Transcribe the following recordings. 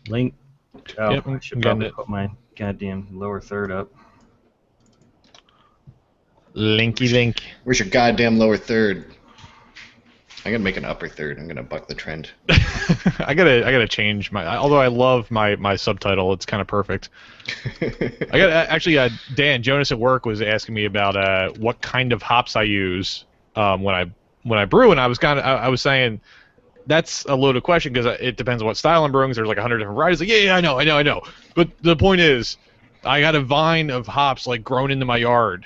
Link. Oh, Yep, I should probably put my goddamn lower third up. Linky link. Where's your goddamn lower third? I'm gonna make an upper third. I'm gonna buck the trend. I gotta change my. Although I love my subtitle, it's kind of perfect. I got actually. Dan Jonas at work was asking me about what kind of hops I use when I brew, and I was saying that's a loaded question because it depends on what style I'm brewing. There's like 100 different varieties. Like, yeah, I know. But the point is, I got a vine of hops like grown into my yard,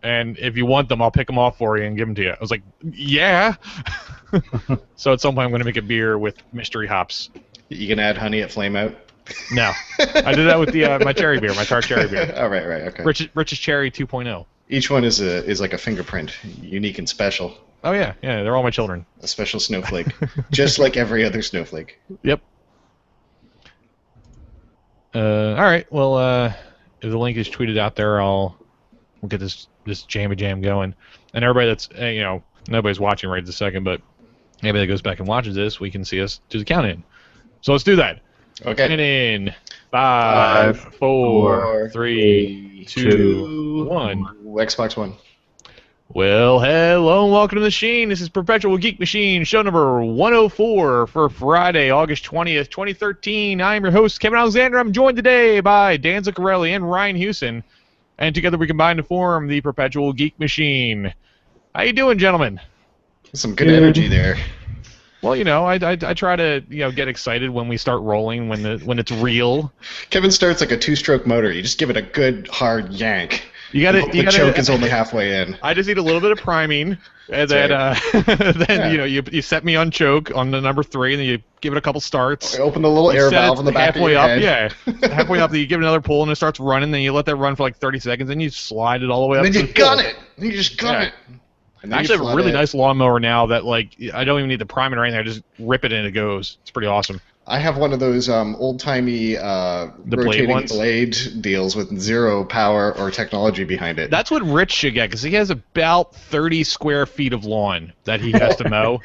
and if you want them, I'll pick them off for you and give them to you. I was like, yeah. So at some point I'm going to make a beer with mystery hops. You can add honey at Flame Out? No. I did that with the my cherry beer, my tart cherry beer. Oh, right, okay. Rich's Cherry 2.0. Each one is like a fingerprint, unique and special. Oh, yeah, they're all my children. A special snowflake, just like every other snowflake. Yep. All right, well, if the link is tweeted out there, we'll get this jam going. And everybody that's, nobody's watching right this second, but anybody that goes back and watches this, we can see us do the count-in. So let's do that. Okay. Count in 5, 4, 3, 2, 1. Xbox One. Well, hello and welcome to the machine. This is Perpetual Geek Machine, show number 104 for Friday, August 20th, 2013. I'm your host, Kevin Alexander. I'm joined today by Dan Zuccarelli and Ryan Hewson, and together we combine to form the Perpetual Geek Machine. How you doing, gentlemen? Some good energy there. Well, I try to get excited when we start rolling, when it's real. Kevin starts like a two-stroke motor. You just give it a good hard yank. The choke is only halfway in. I just need a little bit of priming, and then you set me on choke on the number 3, and then you give it a couple starts. Okay, open the little air valve in the back of your head. Halfway up, you give it another pull, and it starts running. Then you let that run for like 30 seconds, and you slide it all the way up. And then you gun it. You just gun it. I actually have a really nice lawnmower now that I don't even need to prime it or anything. I just rip it and it goes. It's pretty awesome. I have one of those old-timey rotating blade deals with zero power or technology behind it. That's what Rich should get, because he has about 30 square feet of lawn that he has to mow,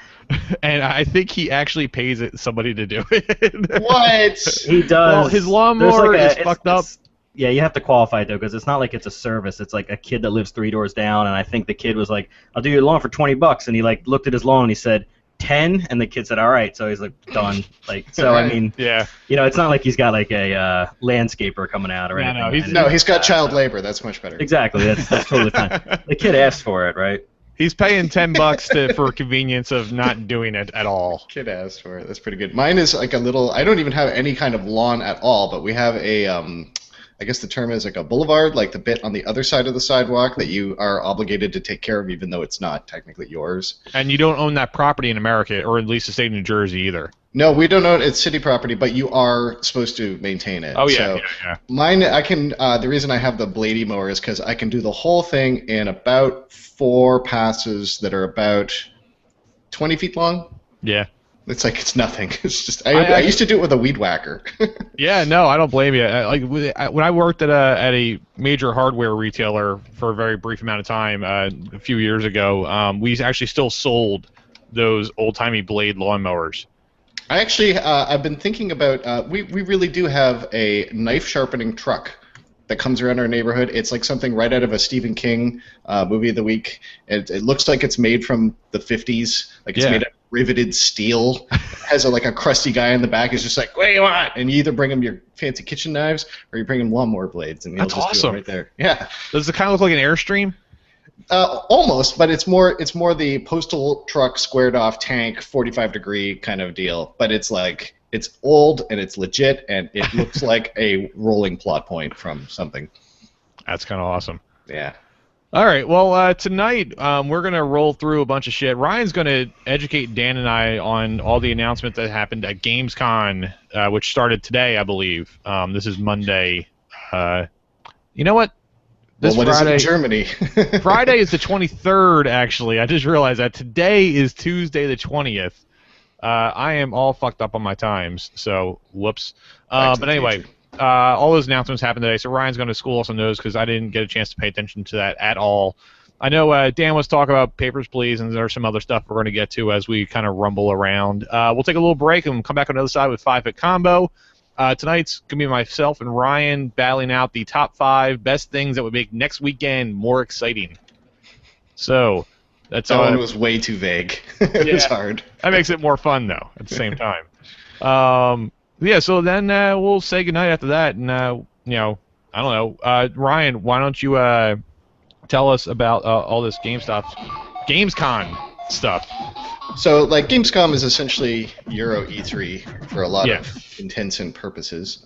and I think he actually pays somebody to do it. What? He does. Well, his lawnmower is fucked up. Yeah, you have to qualify it, though, because it's not like it's a service. It's like a kid that lives 3 doors down, and I think the kid was like, I'll do your lawn for $20, and he looked at his lawn and he said, 10, and the kid said, all right, so he's like, done. I mean, yeah, it's not like he's got like a landscaper coming out or anything. He's got child labor. That's much better. Exactly, that's totally fine. The kid asked for it, right? He's paying $10 for convenience of not doing it at all. Kid asked for it. That's pretty good. Mine is like a little. I don't even have any kind of lawn at all, but we have a. I guess the term is like a boulevard, like the bit on the other side of the sidewalk that you are obligated to take care of, even though it's not technically yours. And you don't own that property in America, or at least the state of New Jersey either. No, we don't own it. It's city property, but you are supposed to maintain it. Oh, yeah. Mine, I can. The reason I have the bladey mower is because I can do the whole thing in about 4 passes that are about 20 feet long. Yeah. It's nothing. It's just I used to do it with a weed whacker. Yeah, no, I don't blame you. When I worked at a major hardware retailer for a very brief amount of time a few years ago, we actually still sold those old-timey blade lawnmowers. I've been thinking about. We really do have a knife sharpening truck that comes around our neighborhood. It's like something right out of a Stephen King movie of the week. It looks like it's made from the 50s. Like it's made of riveted steel. It has a crusty guy in the back who's just like, what do you want? And you either bring him your fancy kitchen knives or you bring him lawnmower blades, and he'll That's just awesome. do it right there. Yeah. Does it kind of look like an Airstream? Almost, but it's more the postal truck squared off tank 45-degree kind of deal. But it's old and it's legit and it looks like a rolling plot point from something. That's kind of awesome. Yeah. All right, well, tonight we're going to roll through a bunch of shit. Ryan's going to educate Dan and I on all the announcements that happened at GamesCon, which started today, I believe. This is Monday. You know what? What Friday, is it in Germany? Friday is the 23rd, actually. I just realized that. Today is Tuesday the 20th. I am all fucked up on my times, so whoops. But anyway... all those announcements happened today, so Ryan's going to school us on those because I didn't get a chance to pay attention to that at all. I know Dan was talking about Papers, Please, and there's some other stuff we're going to get to as we kind of rumble around. We'll take a little break and come back on the other side with 5-Hit Combo. Tonight's going to be myself and Ryan battling out the top 5 best things that would make next weekend more exciting. So, that's that one was way too vague. It was hard. That makes it more fun, though, at the same time. Yeah, so then we'll say goodnight after that. And, you know, I don't know. Ryan, why don't you tell us about all this Gamescom stuff? So, like, Gamescom is essentially Euro E3 for a lot of intents and purposes.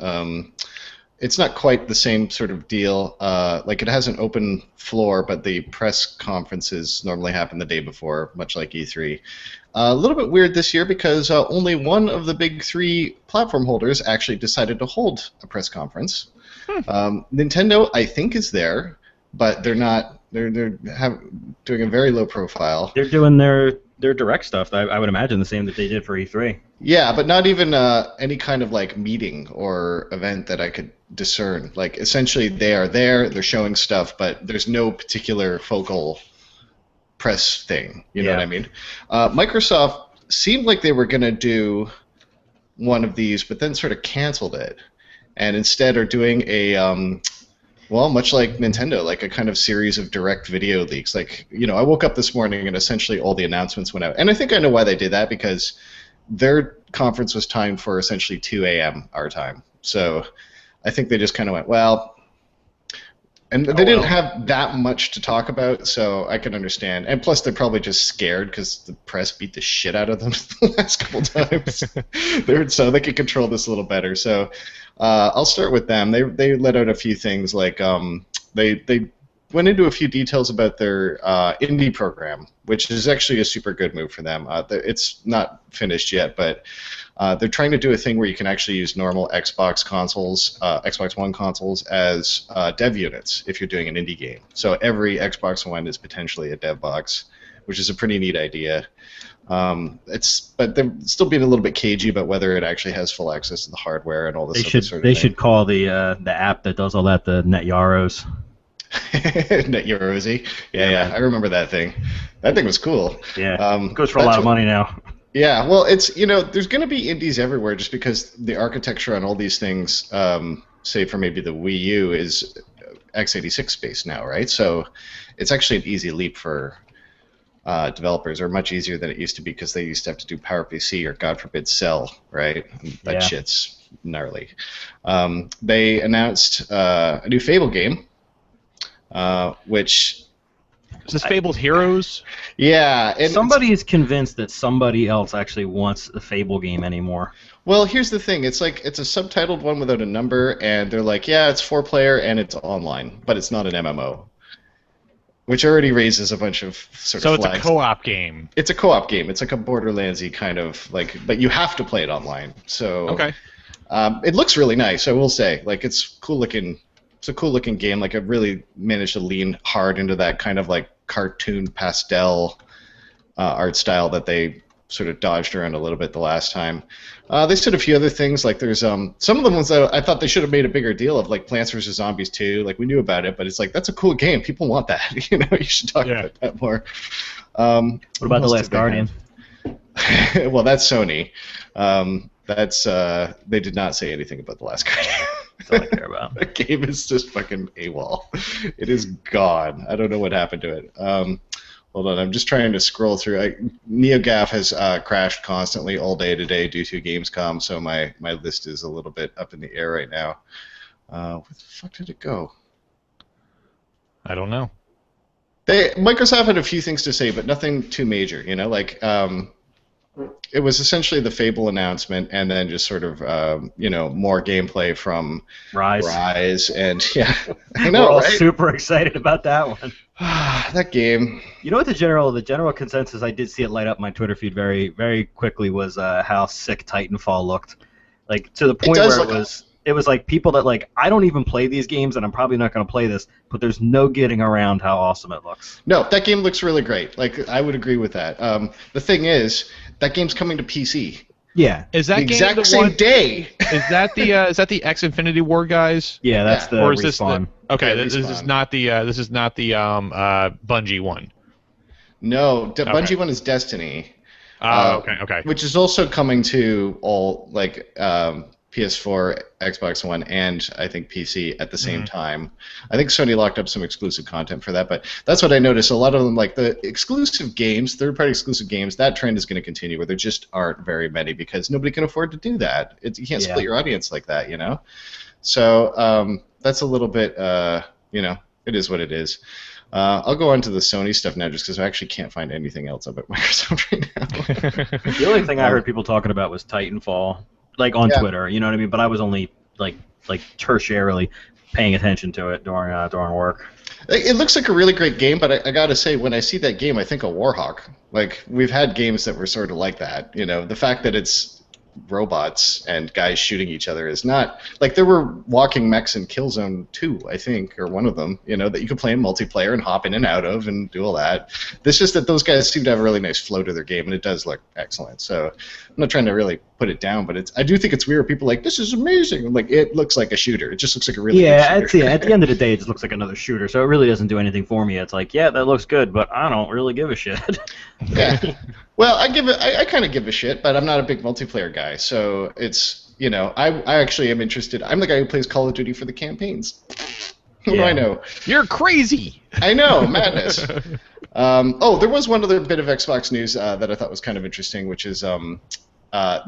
It's not quite the same sort of deal. Like, it has an open floor, but the press conferences normally happen the day before, much like E3. A little bit weird this year because only one of the big 3 platform holders actually decided to hold a press conference. Nintendo, I think, is there, but they're not. They're doing a very low profile. They're doing their direct stuff. I would imagine the same that they did for E3. Yeah, but not even any kind of like meeting or event that I could discern. Like, essentially, they are there, they're showing stuff, but there's no particular focal press thing. You know what I mean? Microsoft seemed like they were going to do one of these, but then sort of canceled it, and instead are doing a well, much like Nintendo, like a kind of series of direct video leaks. Like, you know, I woke up this morning and essentially all the announcements went out. And I think I know why they did that, because their conference was timed for essentially 2 a.m. our time. So I think they just kind of went, well, and they didn't have that much to talk about, so I can understand. And plus, they're probably just scared because the press beat the shit out of them the last couple times. So they could control this a little better. So I'll start with them. They let out a few things, like they went into a few details about their indie program, which is actually a super good move for them. It's not finished yet, but they're trying to do a thing where you can actually use normal Xbox consoles, Xbox One consoles, as dev units if you're doing an indie game. So every Xbox One is potentially a dev box, which is a pretty neat idea. But they're still being a little bit cagey about whether it actually has full access to the hardware and all this sort of thing. They should call the app that does all that the NetYaros. NetYarozy? Yeah, I remember that thing. That thing was cool. Yeah, it goes for a lot of money now. Yeah, well, it's, you know, there's going to be indies everywhere just because the architecture on all these things, say for maybe the Wii U, is x86 based now, right? So it's actually an easy leap for developers, or much easier than it used to be, because they used to have to do PowerPC or, God forbid, Cell, right? That shit's gnarly. They announced a new Fable game, which... Is this Fabled Heroes? Yeah. And somebody is convinced that somebody else actually wants the Fable game anymore. Well, here's the thing. It's like, it's a subtitled one without a number, and they're like, yeah, it's 4-player and it's online, but it's not an MMO. Which already raises a bunch of sort of flags. So it's a co-op game. It's a co-op game. It's like a Borderlands-y kind of, like, but you have to play it online. So okay. It looks really nice, I will say. Like, it's cool looking. It's a cool looking game. Like, I've really managed to lean hard into that kind of like cartoon pastel art style that they sort of dodged around a little bit the last time. They said a few other things, like there's some of the ones that I thought they should have made a bigger deal of, like Plants vs. Zombies 2. Like, we knew about it, but it's like, that's a cool game. People want that. You know, you should talk about that more. What about The Last Guardian? Well, that's Sony. They did not say anything about The Last Guardian. That's all I care about. That game is just fucking AWOL. It is gone. I don't know what happened to it. Hold on, I'm just trying to scroll through. NeoGAF has crashed constantly all day today due to Gamescom, so my list is a little bit up in the air right now. Where the fuck did it go? I don't know. Microsoft had a few things to say, but nothing too major. You know, like it was essentially the Fable announcement, and then just sort of more gameplay from Rise, and yeah, I know, we're all right? super excited about that one. That game. You know what the general consensus, I did see it light up my Twitter feed very, very quickly, was how sick Titanfall looked. Like, to the point where it was like people that, like, I don't even play these games and I'm probably not going to play this, but there's no getting around how awesome it looks. No, that game looks really great. Like, I would agree with that. The thing is, that game's coming to PC. Yeah. Is that The game exact the same one? day. Is that the X Infinity War guys? Yeah, that's the Or is this Respawn. okay? Yeah, This is Respawn. not the Bungie one. No, Okay. Bungie one is Destiny. Okay. Which is also coming to all PS4, Xbox One, and I think PC at the same time. I think Sony locked up some exclusive content for that, but that's what I noticed. A lot of them, like the exclusive games, third-party exclusive games, that trend is going to continue, where there just aren't very many because nobody can afford to do that. You can't split your audience like that, you know. So that's a little bit, it is what it is. I'll go on to the Sony stuff now just because I actually can't find anything else about Microsoft right now. The only thing I heard people talking about was Titanfall, like on Twitter, you know what I mean? But I was only like tertiarily paying attention to it during work. It looks like a really great game, but I got to say, when I see that game, I think of Warhawk. Like, we've had games that were sort of like that, you know. The fact that it's robots and guys shooting each other is not like there were walking mechs in Killzone 2, I think, or one of them, you know, that you could play in multiplayer and hop in and out of and do all that. It's just that those guys seem to have a really nice flow to their game, and it does look excellent. So I'm not trying to really put it down, but I do think it's weird. People are like, this is amazing. Like, it looks like a shooter. It just looks like a really good shooter. At the end of the day, it just looks like another shooter. So it really doesn't do anything for me. It's like, yeah, that looks good, but I don't really give a shit. Yeah. Well, I kind of give a shit, but I'm not a big multiplayer guy, so it's, you know, I actually am interested. I'm the guy who plays Call of Duty for the campaigns. What do I know? You're crazy. I know, madness. There was one other bit of Xbox news that I thought was kind of interesting, which is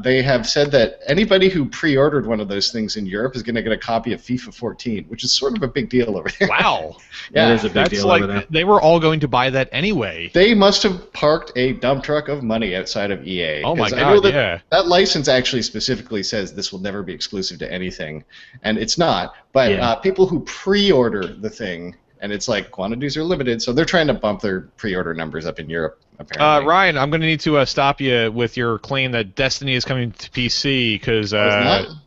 they have said that anybody who pre-ordered one of those things in Europe is going to get a copy of FIFA 14, which is sort of a big deal over there. Wow. Yeah, that is a big deal over there. They were all going to buy that anyway. They must have parked a dump truck of money outside of EA. Oh my God, I know yeah. That license actually specifically says this will never be exclusive to anything, and it's not. But people who pre-order the thing, and it's like quantities are limited, so they're trying to bump their pre-order numbers up in Europe, apparently. Ryan, I'm going to need to stop you with your claim that Destiny is coming to PC because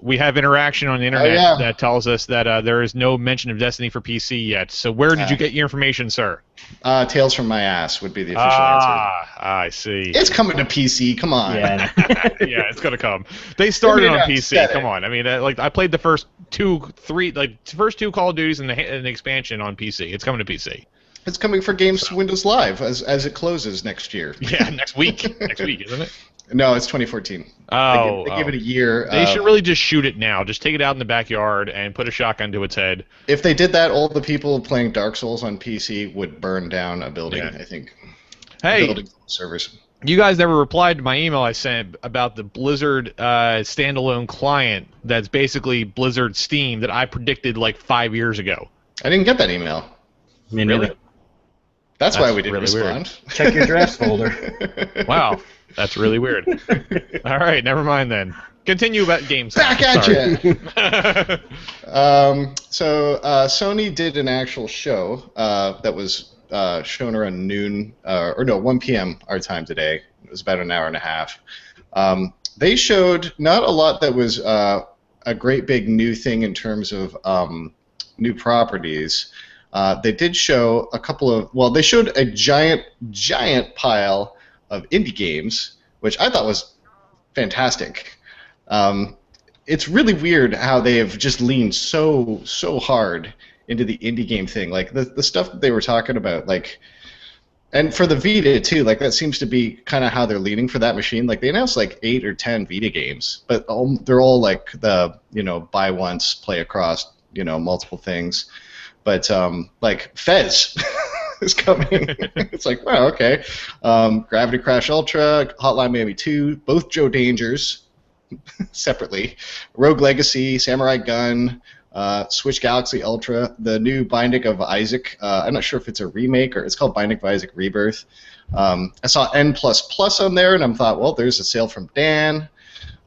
we have interaction on the internet that tells us that there is no mention of Destiny for PC yet. So where did you get your information, sir? Tales from my ass would be the official answer. I see. It's coming to PC. Come on. Yeah, it's gonna come. They started on PC. Come on. I mean, I played the first two Call of Duties and the expansion on PC. It's coming to PC. It's coming for Games Windows Live as it closes next year. Yeah, next week. Next week, isn't it? No, it's 2014. They give it a year. They should really just shoot it now. Just take it out in the backyard and put a shotgun to its head. If they did that, all the people playing Dark Souls on PC would burn down a building, I think. Hey, building servers. You guys never replied to my email I sent about the Blizzard standalone client that's basically Blizzard Steam that I predicted like 5 years ago. I didn't get that email. Me neither. Really? That's why we didn't really respond. Weird. Check your drafts folder. Wow, that's really weird. All right, never mind then. Continue about games. Back at you. So Sony did an actual show that was shown around noon, 1 p.m. our time today. It was about an hour and a half. They showed not a lot that was a great big new thing in terms of new properties. They did show a couple of, they showed a giant pile of indie games, which I thought was fantastic. It's really weird how they have just leaned so hard into the indie game thing. Like the stuff that they were talking about, like, and for the Vita too, like that seems to be kind of how they're leaning for that machine. Like they announced like 8 or 10 Vita games, but they're all like the buy once, play across, multiple things. But like Fez is coming. It's like, wow, okay. Gravity Crash Ultra, Hotline Miami 2, both Joe Dangers separately. Rogue Legacy, Samurai Gun, Switch Galaxy Ultra, the new Binding of Isaac. I'm not sure if it's a remake or it's called Binding of Isaac Rebirth. I saw N++ on there, and I thought, well, there's a sale from Dan.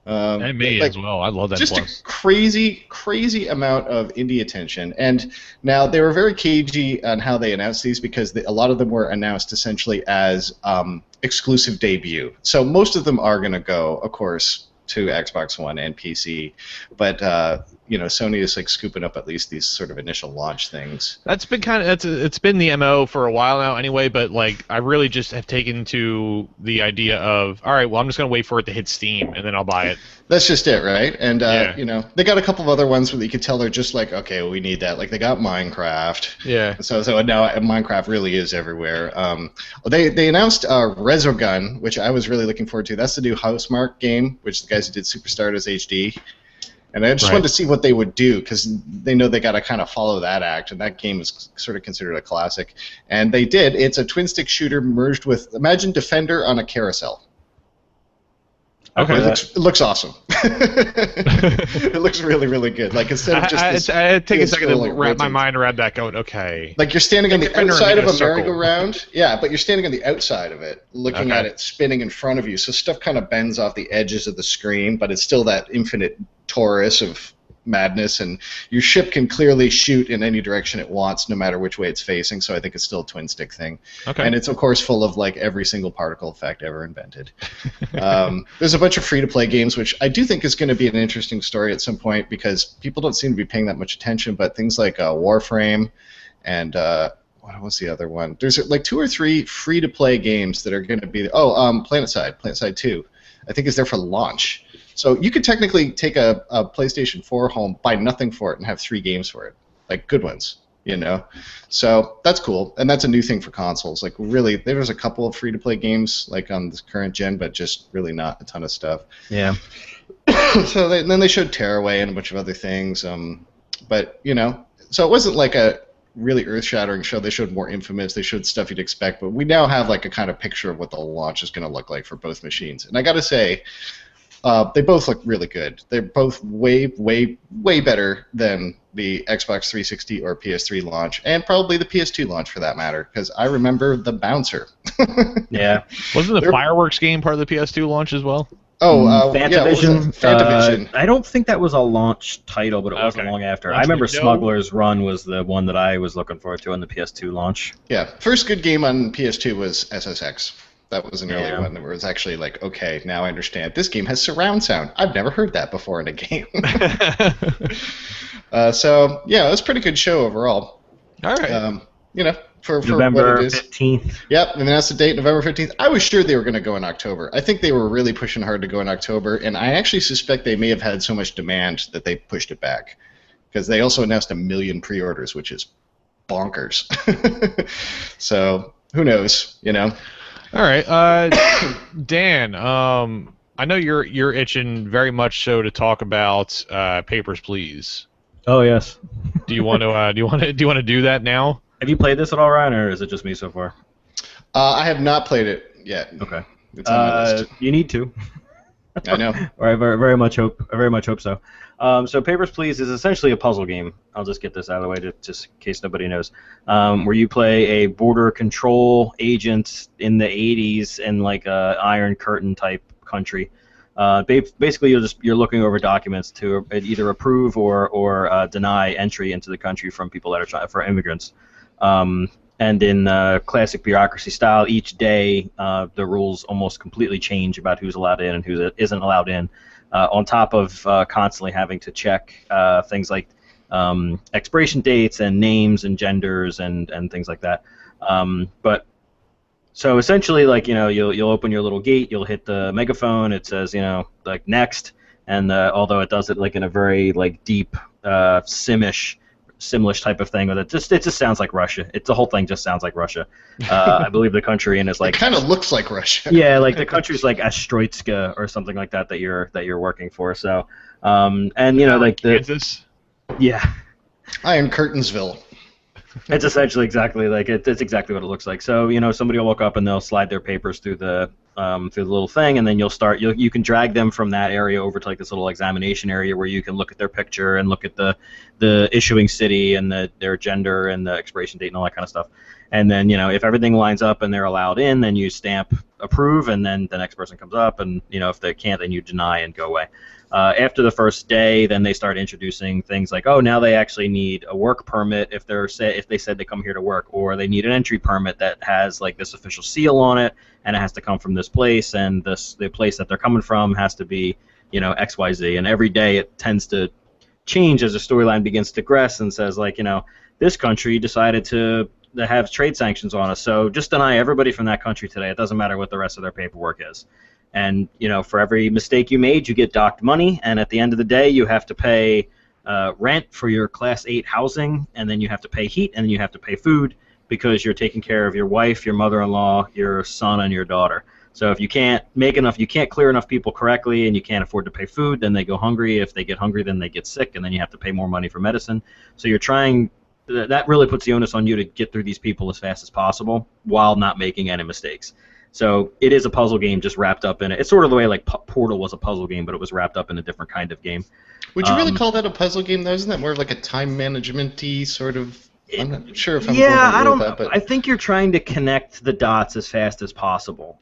And me as well. I love that. Just a crazy amount of indie attention. And now they were very cagey on how they announced these because a lot of them were announced essentially as exclusive debut. So most of them are going to go, of course, to Xbox One and PC. But Sony is like scooping up at least these sort of initial launch things. That's been it's been the MO for a while now anyway, but like I really just have taken to the idea of, all right, well, I'm just going to wait for it to hit Steam and then I'll buy it. That's just it, right? And Yeah. they got a couple of other ones where you could tell they're just like, okay, well, we need that. Like they got Minecraft. Yeah. So now Minecraft really is everywhere. They announced Resogun, which I was really looking forward to. That's the new Housemarque game, which the guys who did Superstardust HD. And I just wanted to see what they would do, because they know they got to kind of follow that act, and that game is sort of considered a classic. And they did. It's a twin-stick shooter merged with, imagine Defender on a carousel. Okay. It looks awesome. It looks really, really good. Like instead of just I take a second to like wrap my rotates. mind around that. Going, okay. Like you're standing on the Defender outside in of a a circle. merry-go-round. Yeah, but you're standing on the outside of it, looking Okay. at it spinning in front of you. So stuff kind of bends off the edges of the screen, but it's still that infinite torus of madness, and your ship can clearly shoot in any direction it wants, no matter which way it's facing. So I think it's still a twin stick thing. Okay. And it's of course full of like every single particle effect ever invented. There's a bunch of free-to-play games, which I do think is going to be an interesting story at some point, because people don't seem to be paying that much attention. But things like Warframe and what was the other one? There's like 2 or 3 free-to-play games that are going to be. PlanetSide 2, I think is there for launch. So you could technically take a PlayStation 4 home, buy nothing for it, and have 3 games for it, like good ones, So that's cool, and that's a new thing for consoles. Like really, there was a couple of free-to-play games like on this current gen, but just really not a ton of stuff. Yeah. So then they showed Tearaway and a bunch of other things, but so it wasn't like a really earth-shattering show. They showed more Infamous. They showed stuff you'd expect, but we now have like a kind of picture of what the launch is going to look like for both machines. And I got to say, they both look really good. They're both way, way, way better than the Xbox 360 or PS3 launch, and probably the PS2 launch for that matter, because I remember the bouncer. Yeah. Wasn't the Fireworks game part of the PS2 launch as well? Fantavision. Fantavision. I don't think that was a launch title, but it wasn't Okay. long after. That's I remember good. Smuggler's Run was the one that I was looking forward to on the PS2 launch. Yeah, first good game on PS2 was SSX. That was an early Yeah. one where it was actually like, okay, now I understand. This game has surround sound. I've never heard that before in a game. So, yeah, it was a pretty good show overall. All right. For November what it is. 15th. Yep, and that's the date, November 15th. I was sure they were going to go in October. I think they were really pushing hard to go in October, and I actually suspect they may have had so much demand that they pushed it back. Because they also announced 1 million pre-orders, which is bonkers. So, who knows, All right, Dan. I know you're itching very much so to talk about Papers, Please. Oh yes. Do you want to do that now? Have you played this at all, Ryan, or is it just me so far? I have not played it yet. Okay. It's on my list. You need to. I know. Or I very much hope so. So Papers, Please is essentially a puzzle game. I'll just get this out of the way, just in case nobody knows. Where you play a border control agent in the 80s in like a Iron Curtain type country. Basically, you're looking over documents to either approve or deny entry into the country from people that are for immigrants. And in classic bureaucracy style, each day the rules almost completely change about who's allowed in and who isn't allowed in. On top of constantly having to check things like expiration dates and names and genders and things like that. So essentially, like you'll open your little gate, you'll hit the megaphone. It says like next, and although it does it like in a very like deep Simish type of thing, but it just sounds like Russia. The whole thing just sounds like Russia. I believe the country and is like It kind of looks like Russia. yeah, like the country's like Astroitska or something like that you're working for. So and like the Kansas? yeah. Iron Curtainsville. It's essentially exactly like it's exactly what it looks like. So somebody will walk up and they'll slide their papers through the little thing, and then you can drag them from that area over to like this little examination area where you can look at their picture and look at the issuing city and their gender and the expiration date and all that kind of stuff. And then if everything lines up and they're allowed in, then you stamp approve, and then the next person comes up, and if they can't, then you deny and go away. After the first day, then they start introducing things like, oh, now they actually need a work permit if they said they come here to work, or they need an entry permit that has like this official seal on it, and it has to come from this place, and the place that they're coming from has to be XYZ. And every day it tends to change as the storyline begins to progress and says, like, this country decided to have trade sanctions on us, so just deny everybody from that country today. It doesn't matter what the rest of their paperwork is. And, for every mistake you made, you get docked money, and at the end of the day, you have to pay rent for your Class 8 housing, and then you have to pay heat, and then you have to pay food because you're taking care of your wife, your mother-in-law, your son, and your daughter. So if you can't clear enough people correctly, and you can't afford to pay food, then they go hungry. If they get hungry, then they get sick, and then you have to pay more money for medicine. So that really puts the onus on you to get through these people as fast as possible while not making any mistakes. So it is a puzzle game just wrapped up in it. It's sort of the way like Portal was a puzzle game, but it was wrapped up in a different kind of game. Would you really call that a puzzle game, though? Isn't that more like a time management-y sort of... I'm not sure if I'm I think you're trying to connect the dots as fast as possible.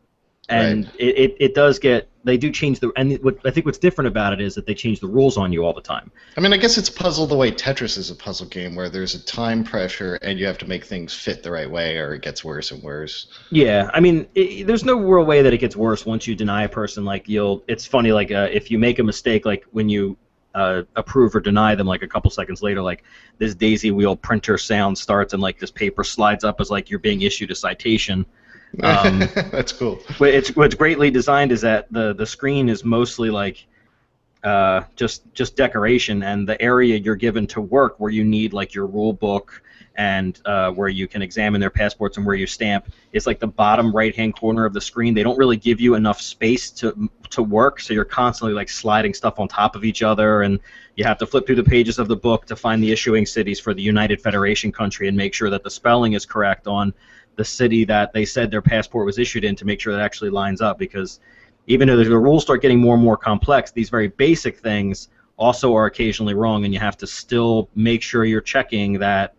And right. They do change I think what's different about it is that they change the rules on you all the time. I mean, I guess it's puzzle the way Tetris is a puzzle game, where there's a time pressure and you have to make things fit the right way, or it gets worse and worse. Yeah, I mean, there's no real way that it gets worse once you deny a person. Like it's funny, like if you make a mistake, like when you approve or deny them, like a couple seconds later, like this daisy wheel printer sound starts and like this paper slides up as like you're being issued a citation. That's cool. What's greatly designed is that the screen is mostly like just decoration, and the area you're given to work where you need like your rule book and where you can examine their passports and where you stamp is like the bottom right hand corner of the screen. They don't really give you enough space to work, so you're constantly like sliding stuff on top of each other, and you have to flip through the pages of the book to find the issuing cities for the United Federation country and make sure that the spelling is correct on the city that they said their passport was issued in, to make sure that actually lines up, because even though the rules start getting more and more complex, these very basic things also are occasionally wrong, and you have to still make sure you're checking that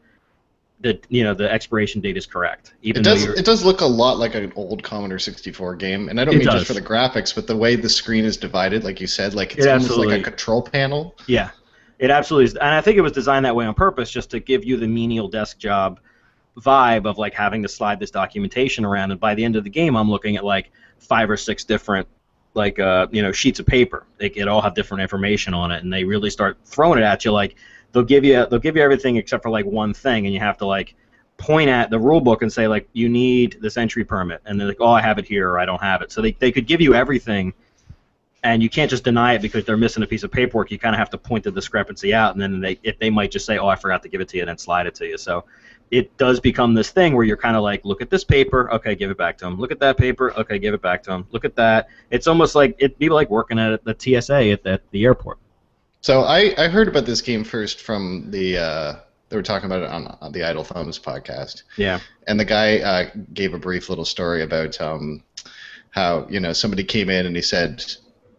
the expiration date is correct. It does look a lot like an old Commodore 64 game, and I don't mean just for the graphics, but the way the screen is divided, like you said, like it's almost like a control panel. Yeah, it absolutely is, and I think it was designed that way on purpose, just to give you the menial desk job vibe of like having to slide this documentation around, and by the end of the game I'm looking at like 5 or 6 different like sheets of paper. It all have different information on it, and they really start throwing it at you. Like they'll give you everything except for like one thing, and you have to like point at the rule book and say like, you need this entry permit, and they're like, oh, I have it here, or I don't have it. So they could give you everything, and you can't just deny it because they're missing a piece of paperwork. You kind of have to point the discrepancy out, and then they might just say, oh, I forgot to give it to you, and then slide it to you. So it does become this thing where you're kind of like, look at this paper, okay, give it back to him. Look at that paper, okay, give it back to him. Look at that. It's almost like it'd be like working at the TSA at the airport. So I heard about this game first from they were talking about it on the Idle Thumbs podcast. Yeah. And the guy gave a brief little story about how somebody came in and he said,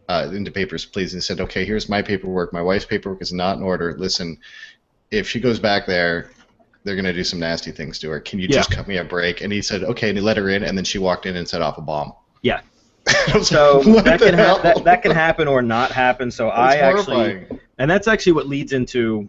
into papers, please, and he said, okay, here's my paperwork. My wife's paperwork is not in order. Listen, if she goes back there, they're going to do some nasty things to her. Can you just cut me a break? And he said, okay, and he let her in, and then she walked in and set off a bomb. Yeah. So that can happen or not happen. So and that's actually what leads into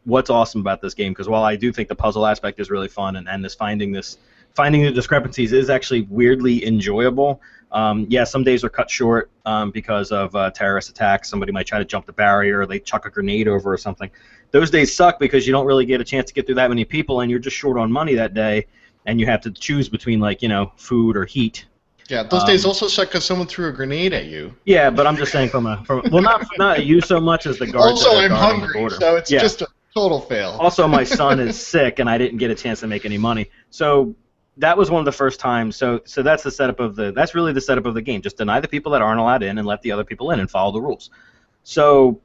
what's awesome about this game, because while I do think the puzzle aspect is really fun, and this finding the discrepancies is actually weirdly enjoyable. Some days are cut short because of terrorist attacks. Somebody might try to jump the barrier, or they chuck a grenade over or something. Those days suck because you don't really get a chance to get through that many people, and you're just short on money that day, and you have to choose between food or heat. Yeah, those days also suck because someone threw a grenade at you. Yeah, but I'm just saying not you so much as the guards. Also, I'm hungry, so it's just a total fail. Also, my son is sick, and I didn't get a chance to make any money. So that was one of the first times. So that's the setup that's really the setup of the game. Just deny the people that aren't allowed in, and let the other people in, and follow the rules. So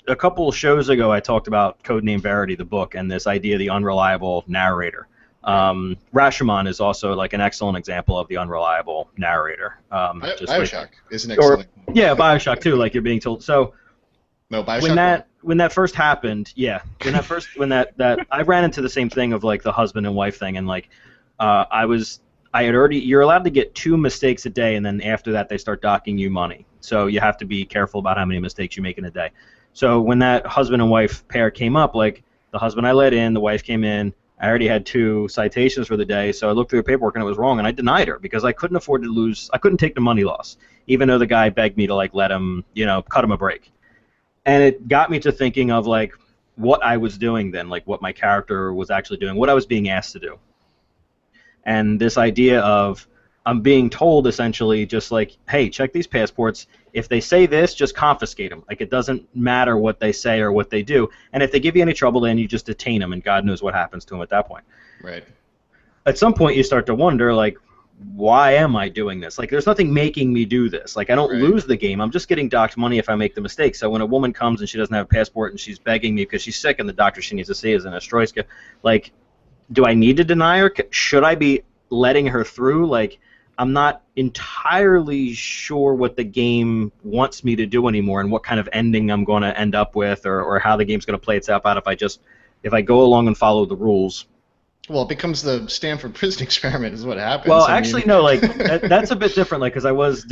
a couple shows ago, I talked about Codename Verity, the book, and this idea of the unreliable narrator. Rashomon is also like an excellent example of the unreliable narrator. Bioshock is an excellent. Bioshock too. Like you're being told. So no, Bioshock. When that first happened, I ran into the same thing of like the husband and wife thing, and like you're allowed to get 2 mistakes a day, and then after that they start docking you money. So you have to be careful about how many mistakes you make in a day. So when that husband and wife pair came up, like the husband I let in, the wife came in. I already had 2 citations for the day, so I looked through the paperwork and it was wrong, and I denied her because I couldn't afford to lose. I couldn't take the money loss, even though the guy begged me to like let him, cut him a break. And it got me to thinking of like what I was doing then, like what my character was actually doing, what I was being asked to do. And this idea of I'm being told essentially just like, hey, check these passports. If they say this, just confiscate them. Like it doesn't matter what they say or what they do. And if they give you any trouble, then you just detain them, and God knows what happens to them at that point. Right. At some point, you start to wonder, like, why am I doing this? Like, there's nothing making me do this. Like, I don't lose the game. I'm just getting docked money if I make the mistake. So when a woman comes and she doesn't have a passport and she's begging me because she's sick and the doctor she needs to see is in Ostroyska, like, do I need to deny her? Should I be letting her through? Like, I'm not entirely sure what the game wants me to do anymore and what kind of ending I'm going to end up with, or how the game's going to play itself out if I go along and follow the rules. Well, it becomes the Stanford prison experiment is what happens. Well, actually, no, like, that's a bit different, like, because I was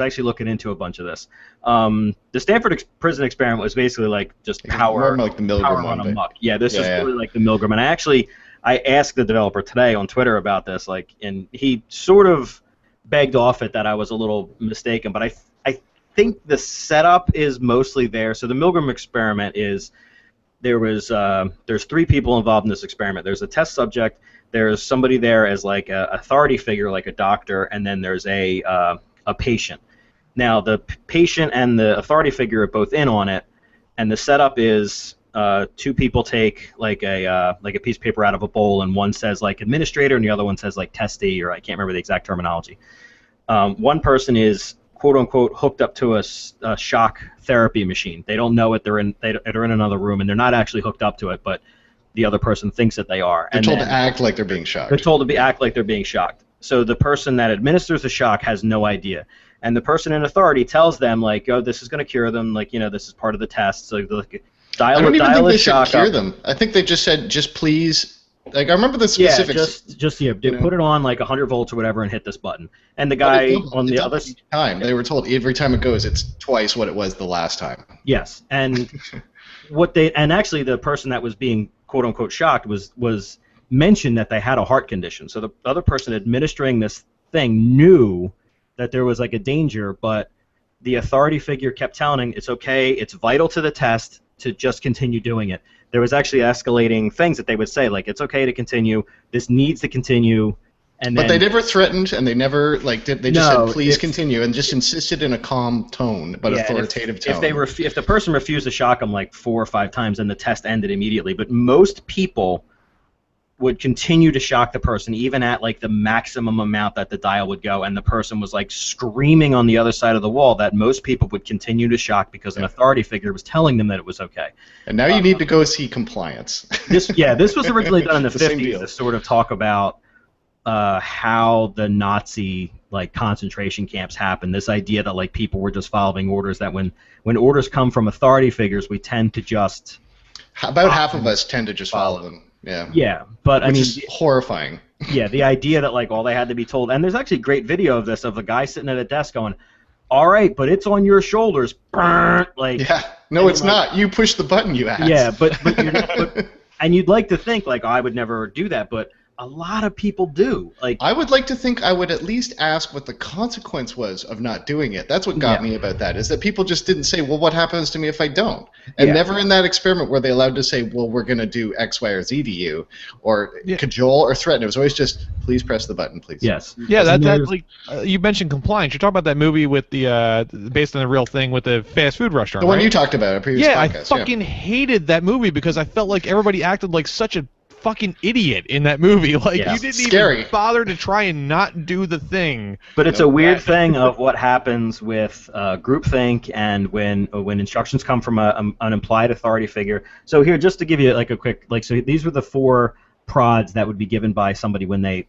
actually looking into a bunch of this. The Stanford prison experiment was basically, like, just power, more like the Milgram on one, amok. Yeah, this is really like the Milgram. And I asked the developer today on Twitter about this, like, and he sort of begged off it that I was a little mistaken, but I think the setup is mostly there. So the Milgram experiment is there's 3 people involved in this experiment. There's a test subject, there's somebody there as like a authority figure, like a doctor, and then there's a patient. Now the patient and the authority figure are both in on it, and the setup is 2 people take like a piece of paper out of a bowl, and one says like administrator, and the other one says like testee, or I can't remember the exact terminology. One person is quote unquote hooked up to a shock therapy machine. They don't know it. They're in another room, and they're not actually hooked up to it, but the other person thinks that they are. They're told to act like they're being shocked. They're told to act like they're being shocked. So the person that administers the shock has no idea. And the person in authority tells them, like, oh, this is going to cure them, like, this is part of the test. So I don't even think they should cure them. I think they just said, just please. Like, I remember the specifics. Put it on like 100 volts or whatever and hit this button. And the guy on the other time, they were told every time it goes, it's twice what it was the last time. Yes, and actually the person that was being quote unquote shocked was mentioned that they had a heart condition. So the other person administering this thing knew that there was like a danger, but the authority figure kept telling him it's okay, it's vital to the test to just continue doing it. There was actually escalating things that they would say, like, it's okay to continue, this needs to continue, and then... But they never threatened, and they never, like, they just said, please continue, and just insisted in a calm tone, but authoritative tone. If the person refused to shock them, like, 4 or 5 times, then the test ended immediately. But most people would continue to shock the person, even at, like, the maximum amount that the dial would go, and the person was, like, screaming on the other side of the wall that most people would continue to shock because an authority figure was telling them that it was okay. And now you need to go see compliance. This was originally done in the 50s to sort of talk about how the Nazi, like, concentration camps happened. This idea that, like, people were just following orders, that when orders come from authority figures, we tend to just... About half of us tend to just follow them. Yeah. Yeah, but Which is horrifying. Yeah, the idea that like all they had to be told, and there's actually a great video of this of a guy sitting at a desk going, "All right, but it's on your shoulders." Like, yeah, no, it's not. You push the button, you ass. Yeah, but you're not, and you'd like to think like, oh, I would never do that, but a lot of people do. Like, I would like to think I would at least ask what the consequence was of not doing it. That's what got me about that, is that people just didn't say, well, what happens to me if I don't? And never in that experiment were they allowed to say, well, we're going to do X, Y, or Z to you, or cajole or threaten. It was always just, please press the button, please. Yes. Yeah, that's like, you mentioned compliance. You're talking about that movie with the, based on the real thing with the fast food restaurant, The one you talked about in a previous podcast. I fucking hated that movie because I felt like everybody acted like such a fucking idiot in that movie. Like, you didn't even bother to try and not do the thing. But it's a weird thing of what happens with groupthink and when instructions come from an implied authority figure. So here, just to give you like a quick, like, so these were the 4 prods that would be given by somebody when they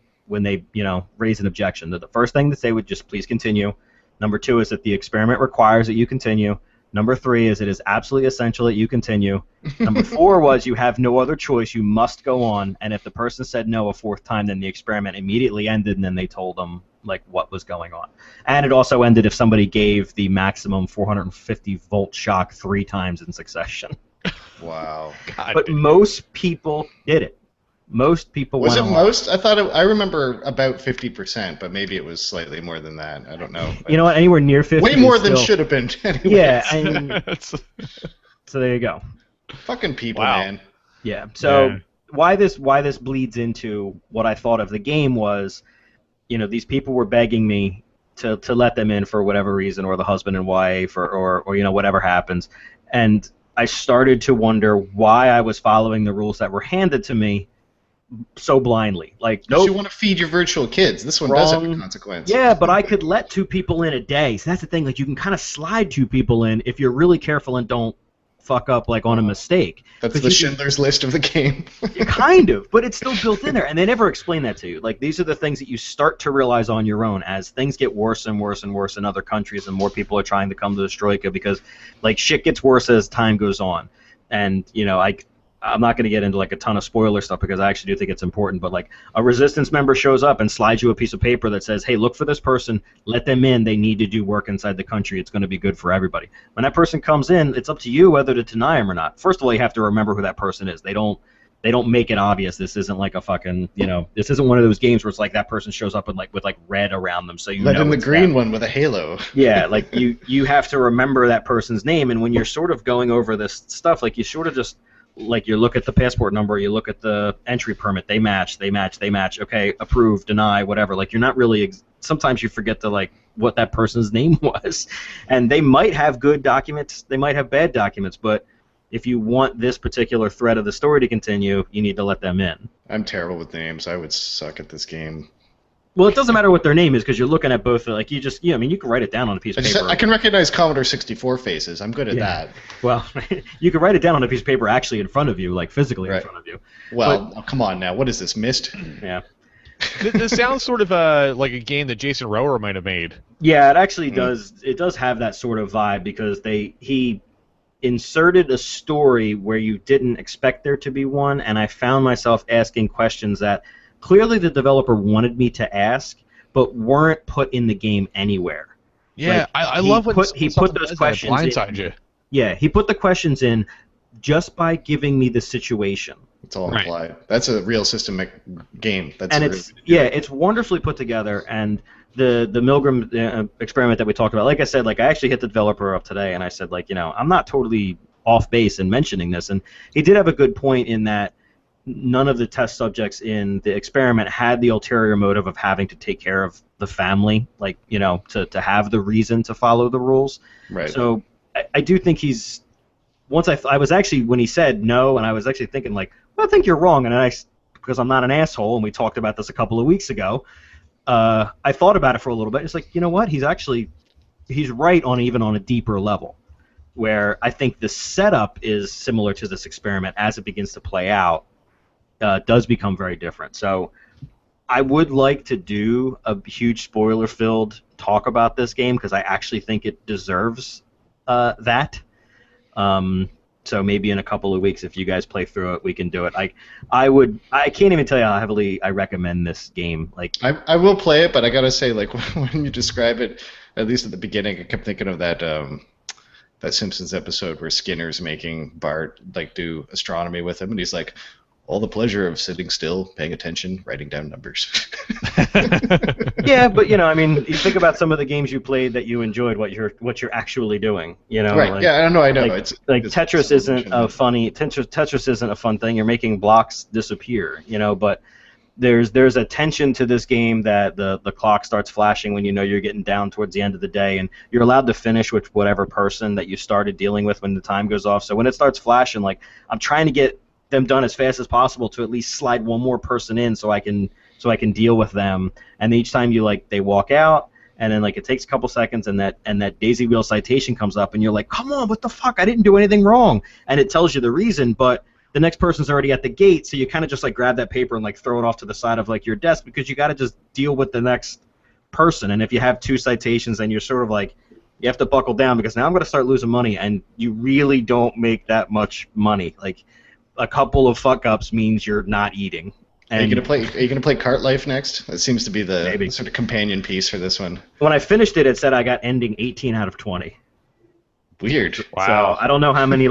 raise an objection. The first thing that they would just please continue. Number 2 is that the experiment requires that you continue. Number 3 is it is absolutely essential that you continue. Number 4 was you have no other choice, you must go on. And if the person said no a 4th time, then the experiment immediately ended, and then they told them like what was going on. And it also ended if somebody gave the maximum 450 volt shock 3 times in succession. Wow. God, but most people did it. Most people Was went it along. most? I remember about 50%, but maybe it was slightly more than that. I don't know. You know what? Anywhere near 50. Way more than still, should have been. Anyways. Yeah, so there you go. Fucking people, Wow. man. Yeah. So Yeah. why this bleeds into what I thought of the game was, these people were begging me to let them in for whatever reason, or the husband and wife, or whatever happens, and I started to wonder why I was following the rules that were handed to me so blindly. Like, Because you nope, want to feed your virtual kids. This one does have a wrong. consequence. Yeah, but I could let 2 people in a day. So that's the thing. Like, you can kind of slide 2 people in if you're really careful and don't fuck up like on a mistake. That's 'Cause the you can- Schindler's List of the game. Kind of, but it's still built in there, and they never explain that to you. Like, these are the things that you start to realize on your own as things get worse and worse and worse in other countries, and more people are trying to come to the Troika because, like, shit gets worse as time goes on. And I'm not going to get into like a ton of spoiler stuff because I actually do think it's important. But like, a resistance member shows up and slides you a piece of paper that says, "Hey, look for this person. Let them in. They need to do work inside the country. It's going to be good for everybody." When that person comes in, it's up to you whether to deny them or not. First of all, you have to remember who that person is. They don't make it obvious. This isn't like a fucking, this isn't one of those games where it's like that person shows up with red around them, so you Let know in the it's green them. one with a halo. Yeah, like you have to remember that person's name, and when you're sort of going over this stuff, like you sort of just like you look at the passport number, you look at the entry permit, they match. Okay, approve, deny, whatever. Like you're not really. Sometimes you forget to like what that person's name was, and they might have good documents, they might have bad documents, but if you want this particular thread of the story to continue, you need to let them in. I'm terrible with names. I would suck at this game. Well, it doesn't matter what their name is because you're looking at both. Like you can write it down on a piece of paper. I can recognize Commodore 64 faces. I'm good at that. Well, you can write it down on a piece of paper actually in front of you, like physically in Right. front of you. Well, come on now. What is this, Myst? Yeah. This sounds sort of like a game that Jason Rower might have made. Yeah, it actually does. It does have that sort of vibe because he inserted a story where you didn't expect there to be one, and I found myself asking questions that clearly the developer wanted me to ask, but weren't put in the game anywhere. Yeah, Like, I he love when he put those questions in. blindside you. Yeah, he put the questions in just by giving me the situation. It's all Right. implied. That's a real systemic game. That's And a it's it's wonderfully put together. And the Milgram experiment that we talked about, like I said, like I actually hit the developer up today, and I said, like, I'm not totally off base in mentioning this, and he did have a good point in that none of the test subjects in the experiment had the ulterior motive of having to take care of the family, like to have the reason to follow the rules. right. So I do think he's. Once I was actually when he said no, and I was actually thinking like, well, I think you're wrong, and because I'm not an asshole, and we talked about this a couple of weeks ago. I thought about it for a little bit. It's like, you know what? He's right on even on a deeper level, where I think the setup is similar to this experiment as it begins to play out. Does become very different. So I would like to do a huge spoiler-filled talk about this game because I actually think it deserves that. So maybe in a couple of weeks, if you guys play through it, we can do it. I can't even tell you how heavily I recommend this game. Like I will play it, but I gotta say, like when you describe it, at least at the beginning, I kept thinking of that Simpsons episode where Skinner's making Bart like do astronomy with him, and he's like, all the pleasure of sitting still, paying attention, writing down numbers. yeah, but you think about some of the games you played that you enjoyed, what you're actually doing. Right? Like, Yeah, I know. Like, It's Tetris isn't a funny. Tetris isn't a fun thing. You're making blocks disappear. But there's a tension to this game that the clock starts flashing when you're getting down towards the end of the day, and you're allowed to finish with whatever person that you started dealing with when the time goes off. So when it starts flashing, like I'm trying to get them done as fast as possible to at least slide one more person in so I can deal with them. And each time they walk out, and then like it takes a couple seconds, and that daisy wheel citation comes up, and you're like, come on, what the fuck? I didn't do anything wrong. And it tells you the reason, but the next person's already at the gate, so you kind of just like grab that paper and like throw it off to the side of like your desk because you got to just deal with the next person. And if you have 2 citations, then you're sort of like, you have to buckle down because now I'm going to start losing money, and you really don't make that much money. Like a couple of fuck ups means you're not eating. And Are you gonna play Cart Life next? That seems to be the Maybe. sort of companion piece for this one. when I finished it, it said I got ending 18 out of 20. Weird. Wow. So I don't know how many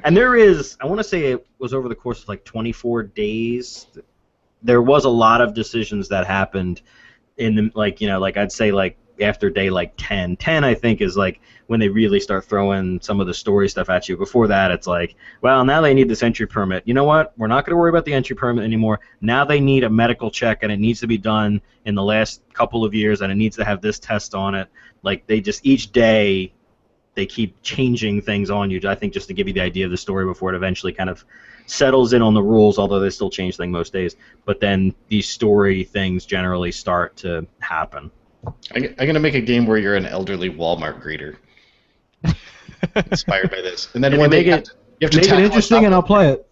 and there is, I want to say it was over the course of like 24 days. there was a lot of decisions that happened in the, like, you know, like I'd say like after day like 10. 10 I think is like when they really start throwing some of the story stuff at you. Before that it's like, well, now they need this entry permit. You know what? We're not going to worry about the entry permit anymore. Now they need a medical check and it needs to be done in the last couple of years and it needs to have this test on it. Like they just each day they keep changing things on you, I think, just to give you the idea of the story before it eventually kind of settles in on the rules, although they still change things most days. But then these story things generally start to happen. I'm going to make a game where you're an elderly Walmart greeter. Inspired by this. And then one day you have to make it interesting and I'll play it.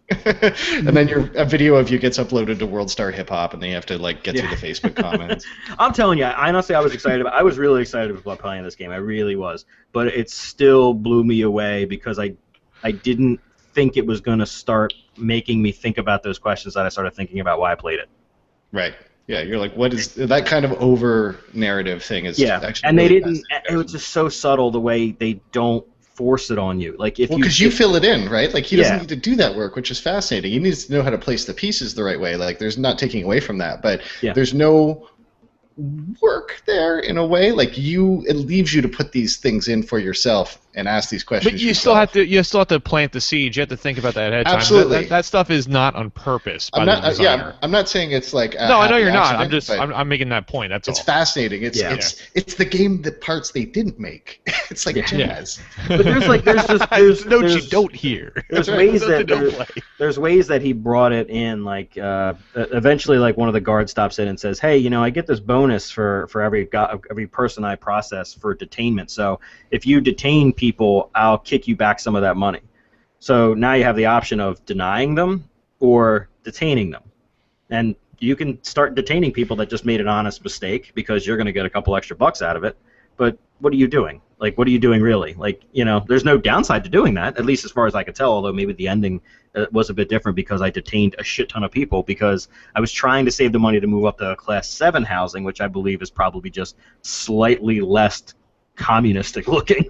And then a video of you gets uploaded to World Star Hip Hop and then you have to like get through the Facebook comments. I'm telling you, honestly, I was really excited about playing this game. I really was. But it still blew me away because I didn't think it was going to start making me think about those questions that I started thinking about why I played it. Right. Yeah, you're like, what is that kind of over narrative thing? Is actually and really they didn't. It was just so subtle the way they don't force it on you. Like if because you fill it in, right? Like he doesn't need to do that work, which is fascinating. He needs to know how to place the pieces the right way. Like there's not taking away from that, but there's no work there in a way. Like it leaves you to put these things in for yourself and ask these questions. But you still have to plant the seed. You have to think about that ahead of time. Absolutely. That stuff is not on purpose by the designer. I'm not saying it's like no, I know you're not. I'm making that point. That's it's all. Fascinating. It's the game that parts they didn't make. It's like jazz. But there's notes you don't hear. There's ways there's ways that he brought it in. Like eventually, like one of the guards stops in and says, "Hey, you know, I get this bonus for every person I process for detainment. So if you detain people, I'll kick you back some of that money." So now you have the option of denying them or detaining them. And you can start detaining people that just made an honest mistake because you're going to get a couple extra bucks out of it. But what are you doing? Like, what are you doing really? Like, you know, there's no downside to doing that, at least as far as I could tell, although maybe the ending was a bit different because I detained a shit ton of people because I was trying to save the money to move up to Class 7 housing, which I believe is probably just slightly less communistic looking.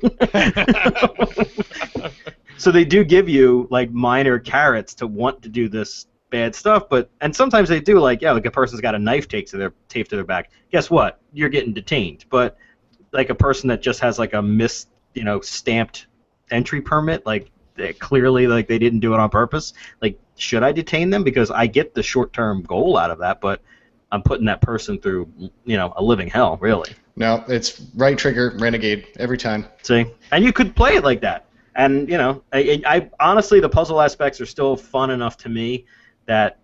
So they do give you like minor carrots to want to do this bad stuff, and sometimes they do, like a person's got a knife taped to their back. Guess what? You're getting detained. But like a person that just has like a stamped entry permit, like clearly like they didn't do it on purpose. Like, should I detain them because I get the short-term goal out of that, but I'm putting that person through, a living hell, really. No, it's right trigger, renegade, every time. See? And you could play it like that. And, I honestly, the puzzle aspects are still fun enough to me that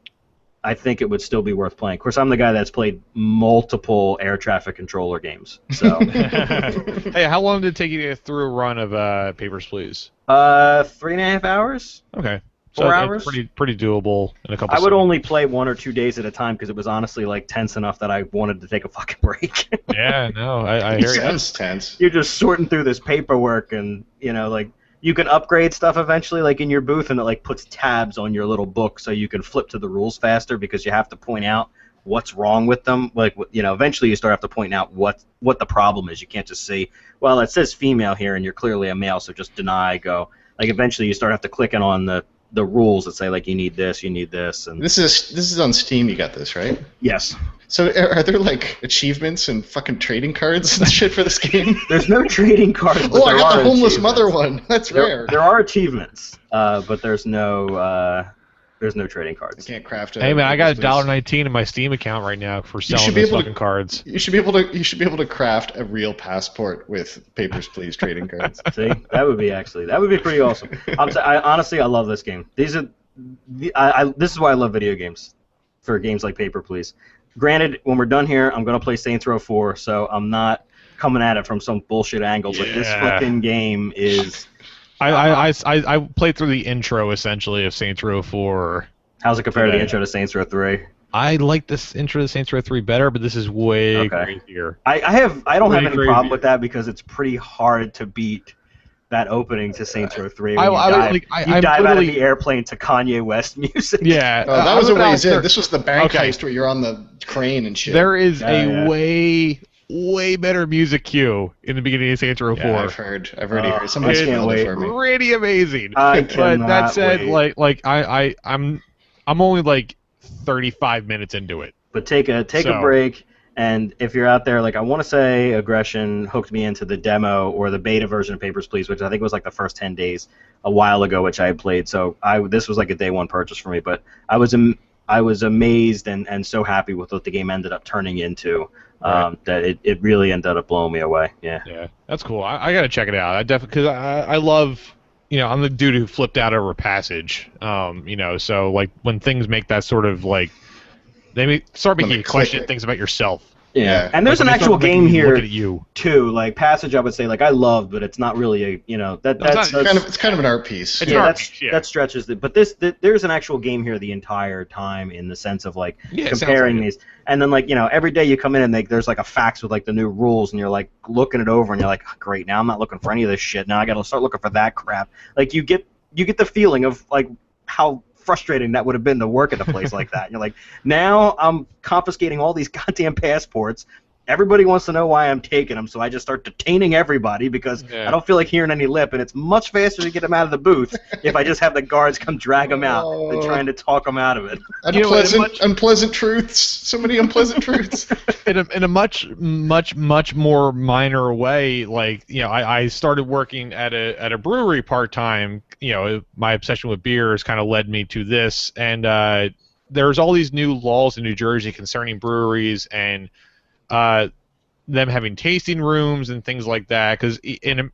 I think it would still be worth playing. Of course, I'm the guy that's played multiple air traffic controller games. So. Hey, how long did it take you to get through a run of Papers, Please? 3.5 hours. Okay. 4 hours. Pretty doable in a couple. I would only play 1 or 2 days at a time because it was honestly like tense enough that I wanted to take a fucking break. Yeah, no, I hear you. Sounds tense. You're just sorting through this paperwork, and like you can upgrade stuff eventually, like in your booth, and it like puts tabs on your little book so you can flip to the rules faster because you have to point out what's wrong with them. Like eventually you start have to point out what the problem is. You can't just say, well, it says female here, and you're clearly a male, so just deny. Go. Like eventually you start have to clicking on the rules that say like you need this, and this is on Steam. You got this, right? Yes. So are there like achievements and fucking trading cards and shit for this game? There's no trading cards. Oh, I got the homeless mother one. That's rare. There are achievements, but there's no trading cards. I can't craft. Hey man, I got $1.19 in my Steam account right now for selling those fucking cards. You should be able to craft a real passport with Papers, Please trading cards. See, that would be pretty awesome. Honestly, I love this game. This is why I love video games, for games like Paper, Please. Granted, when we're done here, I'm gonna play Saints Row 4, so I'm not coming at it from some bullshit angle. But this fucking game is. I played through the intro essentially of Saints Row 4. How's it compared to the intro to Saints Row 3? I like this intro to Saints Row 3 better, but this is way crazier. I don't have any problem with that because it's pretty hard to beat that opening to Saints Row 3. When you dive out of the airplane to Kanye West music. Yeah, that was a ways in. This was the bank heist where you're on the crane and shit. There is way better music cue in the beginning of Saints Row 4. I've already heard. Somebody spoiled it for me. Pretty amazing. But that said, wait. I'm only like 35 minutes into it. But take a break, and if you're out there, like I want to say Aggression hooked me into the demo or the beta version of Papers, Please, which I think was like the first 10 days a while ago, which I had played. So this was like a day one purchase for me. But I was amazed and so happy with what the game ended up turning into. That it really ended up blowing me away. Yeah, that's cool. I gotta check it out. I definitely, because I love, I'm the dude who flipped out over Passage. So like when things make that sort of like, start making you question things about yourself. Yeah, and there's an actual game here at you. too. Like Passage, I would say, like I loved, but it's not really a, it's kind of an art piece. That stretches it. But there's an actual game here the entire time in the sense of like comparing these, and then like every day you come in and there's like a fax with like the new rules, and you're like looking it over, and you're like, great, now I'm not looking for any of this shit. Now I got to start looking for that crap. Like you get the feeling of like how frustrating that would have been to work at a place like that. You're like, now I'm confiscating all these goddamn passports. Everybody wants to know why I'm taking them, so I just start detaining everybody because I don't feel like hearing any lip, and it's much faster to get them out of the booth if I just have the guards come drag them out than trying to talk them out of it. Unpleasant truths. So many unpleasant truths. In a much more minor way, like I started working at a brewery part time. My obsession with beer has kind of led me to this, and there's all these new laws in New Jersey concerning breweries and them having tasting rooms and things like that. Because in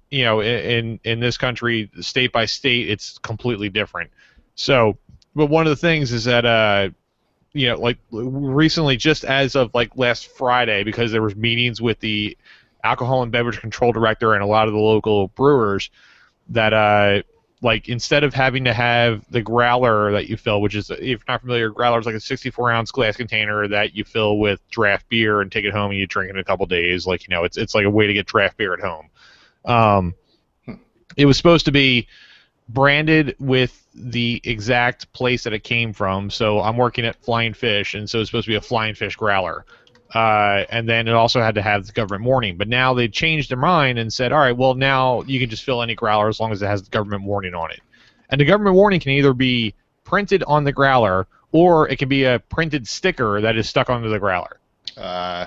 this country, state by state, it's completely different. So, but one of the things is that like recently, just as of like last Friday, because there was meetings with the alcohol and beverage control director and a lot of the local brewers, that like instead of having to have the growler that you fill, which is, if you're not familiar, growler is like a 64-ounce glass container that you fill with draft beer and take it home and you drink it in a couple days. Like it's like a way to get draft beer at home. It was supposed to be branded with the exact place that it came from. So I'm working at Flying Fish, and so it's supposed to be a Flying Fish growler. And then it also had to have the government warning. But now they changed their mind and said, all right, well, now you can just fill any growler as long as it has the government warning on it. And the government warning can either be printed on the growler, or it can be a printed sticker that is stuck onto the growler.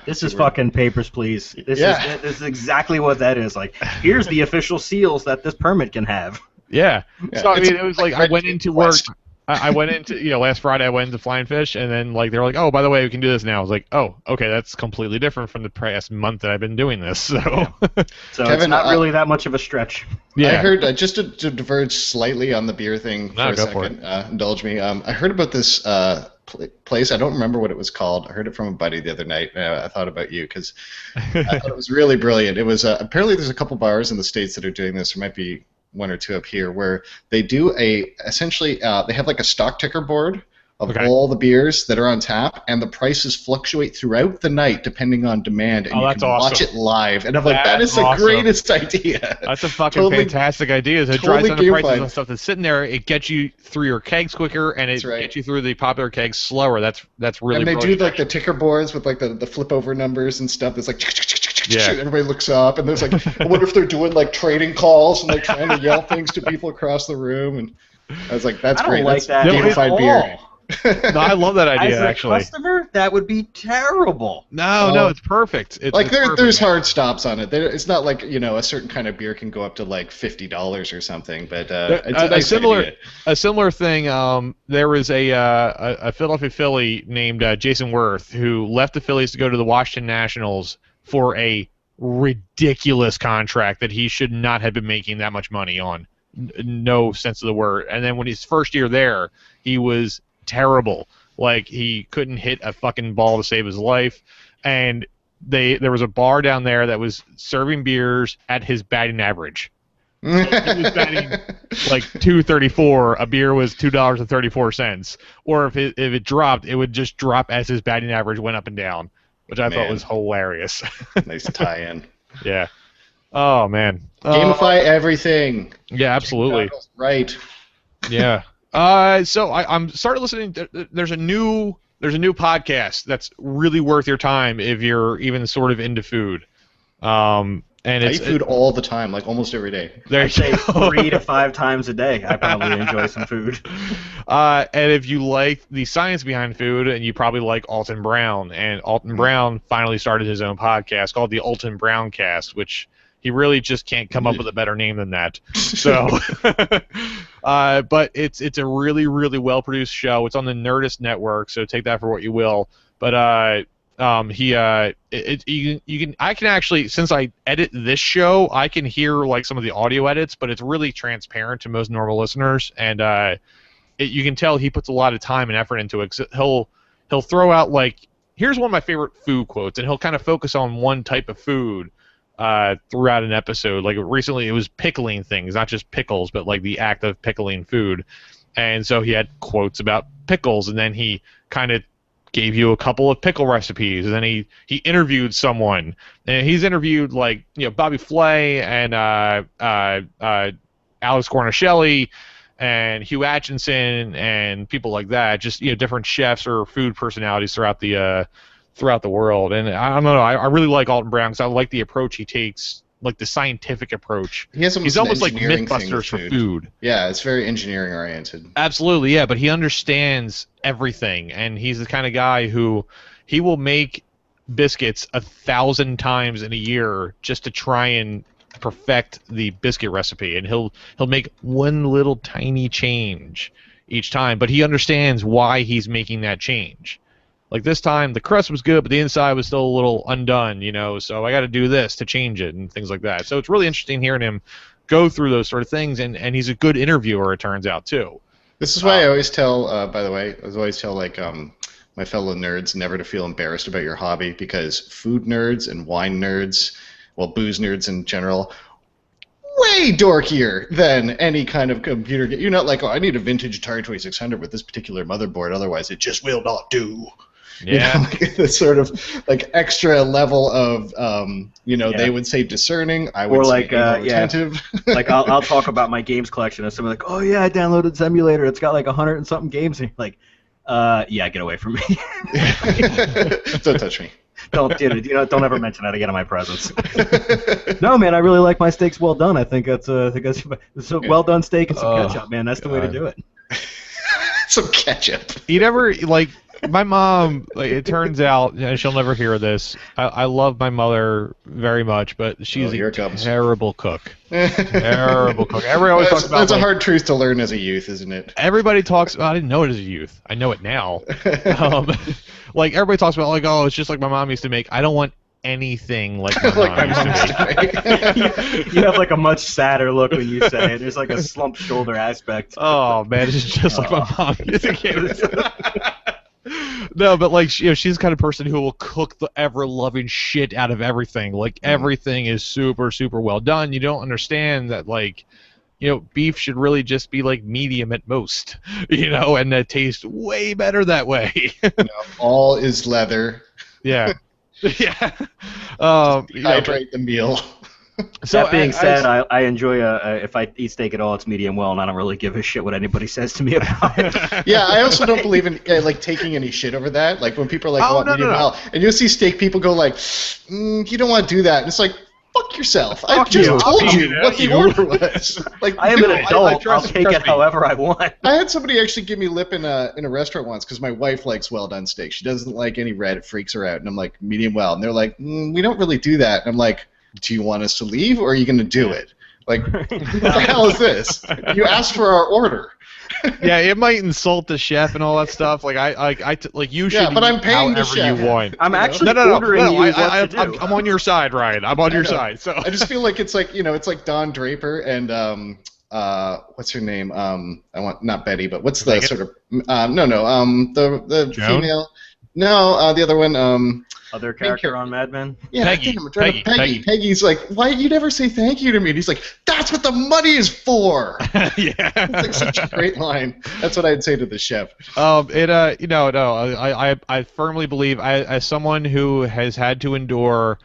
This is fucking Papers, Please. This is exactly what that is. Like, here's the official seals that this permit can have. Yeah. So, I mean, it was like I went into work. I went into, last Friday I went into Flying Fish, and then like they're like, oh, by the way, we can do this now. I was like, oh, okay, that's completely different from the past month that I've been doing this. So, so Kevin, it's not really that much of a stretch. Yeah. I heard, just to diverge slightly on the beer thing for a second, indulge me. I heard about this place. I don't remember what it was called. I heard it from a buddy the other night. I thought about you because I thought it was really brilliant. It was apparently there's a couple bars in the States that are doing this. There might be one or two up here where they do essentially they have like a stock ticker board of all the beers that are on tap, and the prices fluctuate throughout the night depending on demand, and you can watch it live. And I'm like, that is the greatest idea. That's a fucking fantastic idea. It drives down the prices on stuff that's sitting there. It gets you through your kegs quicker, and it gets you through the popular kegs slower. That's really. And they do like the ticker boards with like the flip over numbers and stuff. It's like. Yeah. Everybody looks up, and there's like, I wonder if they're doing like trading calls and like trying to yell things to people across the room. And I was like, that's great. Like that's gamified beer. No, I love that idea. Actually, as a customer, that would be terrible. No, it's perfect. There's hard stops on it. It's not like a certain kind of beer can go up to like $50 or something. But it's a nice idea. A similar thing. There was a Philadelphia Philly named Jason Worth who left the Phillies to go to the Washington Nationals for a ridiculous contract that he should not have been making that much money on. No sense of the word. And then when his first year there, he was terrible. Like, he couldn't hit a fucking ball to save his life. And there was a bar down there that was serving beers at his batting average. He was batting like .234. A beer was $2.34. Or if it dropped, it would just drop as his batting average went up and down, which I thought was hilarious. Nice tie-in. Yeah. Oh, man. Gamify everything. Yeah, absolutely. Right. Yeah. So I'm started listening. There's a new podcast that's really worth your time if you're even sort of into food. And I it's eat food all the time, like almost every day. There I'd say 3 to 5 times a day. I probably enjoy some food. And if you like the science behind food, and you probably like Alton Brown, and Alton Brown finally started his own podcast called the Alton Brown Cast, which he really just can't come up with a better name than that. So, but it's a really, really well produced show. It's on the Nerdist Network, so take that for what you will. But I can actually, since I edit this show, I can hear like some of the audio edits, but it's really transparent to most normal listeners, and you can tell he puts a lot of time and effort into it. 'Cause he'll throw out like, here's one of my favorite food quotes, and he'll kind of focus on one type of food throughout an episode. Like recently, it was pickling things, not just pickles, but like the act of pickling food. And so he had quotes about pickles, and then he kind of gave you a couple of pickle recipes, and then he interviewed someone, and he's interviewed like Bobby Flay and Alex Cornicelli and Hugh Atchison and people like that, just different chefs or food personalities throughout the world. And I don't know, I really like Alton Brown because I like the approach he takes, like the scientific approach. He's almost like Mythbusters for food. Yeah, it's very engineering oriented. Absolutely, yeah, but he understands everything, and he's the kind of guy who he will make biscuits 1,000 times in a year just to try and perfect the biscuit recipe, and he'll make one little tiny change each time, but he understands why he's making that change. Like this time, the crust was good, but the inside was still a little undone, so I got to do this to change it and things like that. So it's really interesting hearing him go through those sort of things, and he's a good interviewer, it turns out, too. This is why I always tell, by the way, like my fellow nerds never to feel embarrassed about your hobby, because food nerds and wine nerds, well, booze nerds in general, way dorkier than any kind of computer. You're not like, oh, I need a vintage Atari 2600 with this particular motherboard, otherwise it just will not do. Yeah. Like this sort of like extra level of, they would say discerning. I would say attentive. Like I'll talk about my games collection, and someone's like, oh yeah, I downloaded this emulator. It's got like 100 and something games, and you're like, yeah, get away from me. Don't touch me. Don't ever mention that again in my presence. No, man, I really like my steaks well done. I think it's a well done steak and some ketchup, man. That's the way to do it. Some ketchup. You never like. My mom, it turns out, and she'll never hear this, I love my mother very much, but she's a terrible cook. Terrible cook. Everybody always talks about that's a hard truth to learn as a youth, isn't it? Everybody talks about, I didn't know it as a youth. I know it now. Like, everybody talks about, like, oh, it's just like my mom used to make. I don't want anything like my mom used to make. You have like a much sadder look when you say it. There's like a slumped shoulder aspect. Oh, man, it's just like my mom used to make. No, but like she's the kind of person who will cook the ever-loving shit out of everything. Like everything is super, super well done. You don't understand that beef should really just be like medium at most, and that tastes way better that way. All is leather. Yeah, yeah. Hydrate the meal. So that being said, I enjoy if I eat steak at all, it's medium well, and I don't really give a shit what anybody says to me about it. Yeah, I also don't believe in taking any shit over that. Like when people are like, medium well, and you'll see steak people go like, you don't want to do that, and it's like, fuck yourself. I just told you what the order was. Like, I am an adult. I'll take it however I want. I had somebody actually give me lip in a restaurant once because my wife likes well done steak. She doesn't like any red; it freaks her out. And I'm like, medium well, and they're like, we don't really do that. And I'm like, do you want us to leave, or are you going to do it? Like, what the hell is this? You asked for our order. Yeah, it might insult the chef and all that stuff. Like you should. Yeah, but I'm paying the chef. You want. I'm actually ordering you what to do. I'm on your side, Ryan. I'm on your side. So I just feel like it's like it's like Don Draper and what's her name? I want not Betty, but what's the sort of the Joan? female? No, the other one. Other character on Mad Men? Yeah, Peggy. Peggy's like, why you never say thank you to me? And he's like, that's what the money is for. Yeah, it's like such a great line. That's what I'd say to the chef. I firmly believe, as someone who has had to endure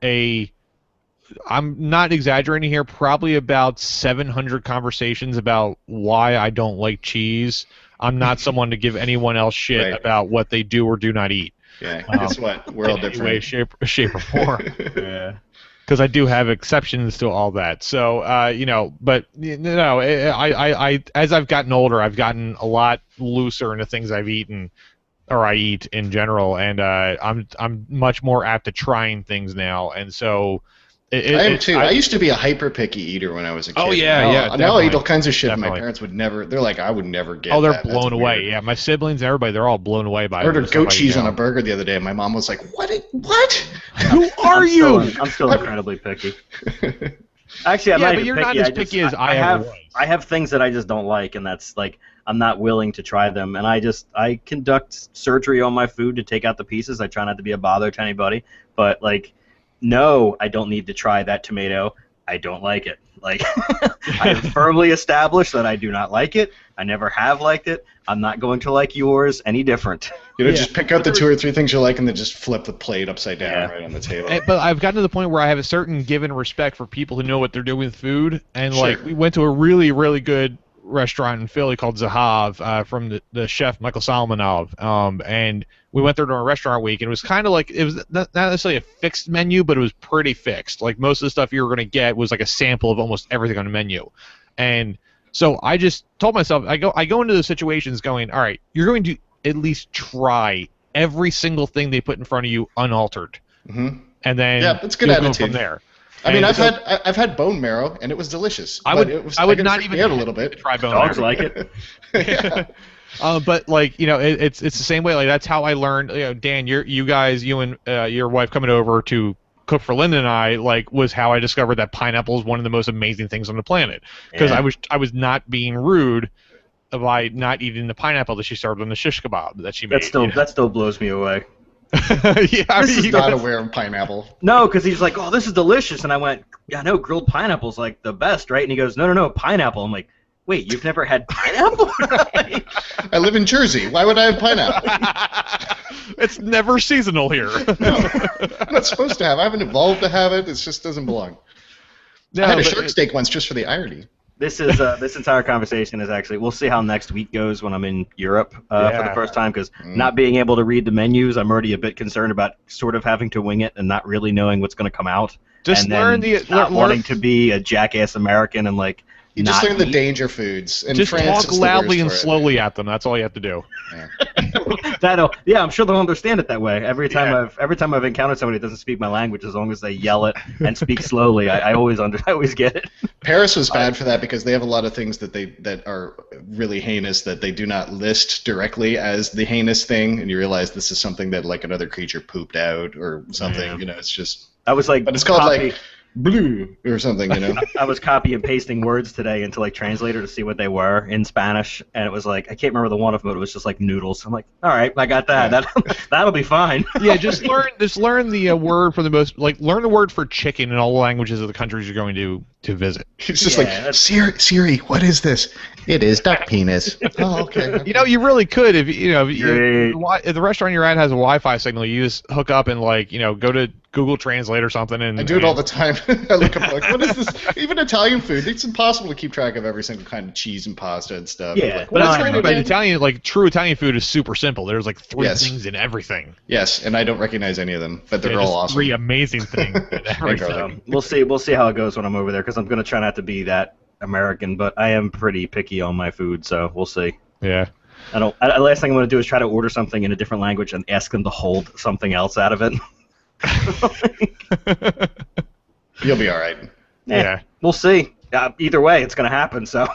I'm not exaggerating here, probably about 700 conversations about why I don't like cheese. I'm not someone to give anyone else shit about what they do or do not eat. Yeah, guess what? We're all different. Way, shape or form. Yeah. because I do have exceptions to all that. So, you know, but no, I as I've gotten older, I've gotten a lot looser in the things I've eaten or I eat in general, and I'm much more apt to trying things now, and so. I am too. I used to be a hyper picky eater when I was a kid. Oh yeah, Now I eat all kinds of shit. Definitely. My parents would never. They're like, I would never get. Oh, they're that. blown away. Yeah, my siblings, everybody, they're all blown away by it. I ordered goat cheese on a burger the other day, and my mom was like, "What? What? Who are you?" I'm still incredibly picky. Actually, I'm not but even you're picky. not as picky as I ever was. I have things that I just don't like, and that's like I'm not willing to try them. And I conduct surgery on my food to take out the pieces. I try not to be a bother to anybody, but like. No, I don't need to try that tomato. I don't like it. Like, I have firmly established that I do not like it. I never have liked it. I'm not going to like yours any different. Just pick out the 2 or 3 things you like and then just flip the plate upside down right on the table. But I've gotten to the point where I have a certain given respect for people who know what they're doing with food. And, like, we went to a really, really good restaurant in Philly called Zahav from the chef Michael Solomonov, and we went there during a restaurant week, and it was kind of like it was not necessarily a fixed menu, but it was pretty fixed. Like most of the stuff you were going to get was like a sample of almost everything on the menu, and so I just told myself I go into the situations going, all right, you're going to at least try every single thing they put in front of you unaltered, and then that's good attitude from there. I mean, I've had bone marrow, and it was delicious. I would not even a little bit. Try bone Dogs marrow. like it. Yeah. But like it's the same way. Like that's how I learned. Dan, you and your wife coming over to cook for Linda and I was how I discovered that pineapple is one of the most amazing things on the planet. Because I was not being rude by not eating the pineapple that she served on the shish kebab that she made. That still blows me away. Chris is not aware of pineapple. No, because he's like, oh, this is delicious. And I went, yeah, no, grilled pineapple's like the best, right? And he goes, no, pineapple. I'm like, wait, you've never had pineapple? I live in Jersey. Why would I have pineapple? It's never seasonal here. No, I'm not supposed to have. I haven't evolved to have it. It just doesn't belong. No, I had a shark steak once just for the irony. This entire conversation is actually, we'll see how next week goes when I'm in Europe for the first time, because not being able to read the menus, I'm already a bit concerned about sort of having to wing it and not really knowing what's going to come out. Just and then wanting to be a jackass American and like. You just learn the danger foods. In just France, talk loudly and slowly at them. That's all you have to do. Yeah. I'm sure they'll understand it that way. Every time I've encountered somebody that doesn't speak my language, as long as they yell it and speak slowly, I always get it. Paris was bad for that because they have a lot of things that are really heinous that they do not list directly as the heinous thing, and you realize this is something that like another creature pooped out or something. Yeah. It's just. I was like, but it's called like. Blue or something, I was copy and pasting words today into like Translator to see what they were in Spanish, and it was like I can't remember the one of them, but it was just like noodles. I'm like, all right, I got that. Yeah. That'll be fine. Yeah, just learn the word for the most learn the word for chicken in all the languages of the countries you're going to visit. It's just like Siri, what is this? It is duck penis. Oh, okay. You really could if if the restaurant you're at has a Wi-Fi signal, you just hook up and go to Google Translate or something. And I do it all the time. I look up like, what is this? Even Italian food, it's impossible to keep track of every single kind of cheese and pasta and stuff. Yeah, like, but that's right. But Italian, true Italian food is super simple. There's like 3 things in everything. Yes, and I don't recognize any of them, but they're all awesome. 3 amazing things in everything. We'll see how it goes when I'm over there, because I'm gonna try not to be that American, but I am pretty picky on my food, so we'll see. Yeah. The last thing I'm gonna do is try to order something in a different language and ask them to hold something else out of it. You'll be all right. Yeah. We'll see. Either way, it's going to happen. So.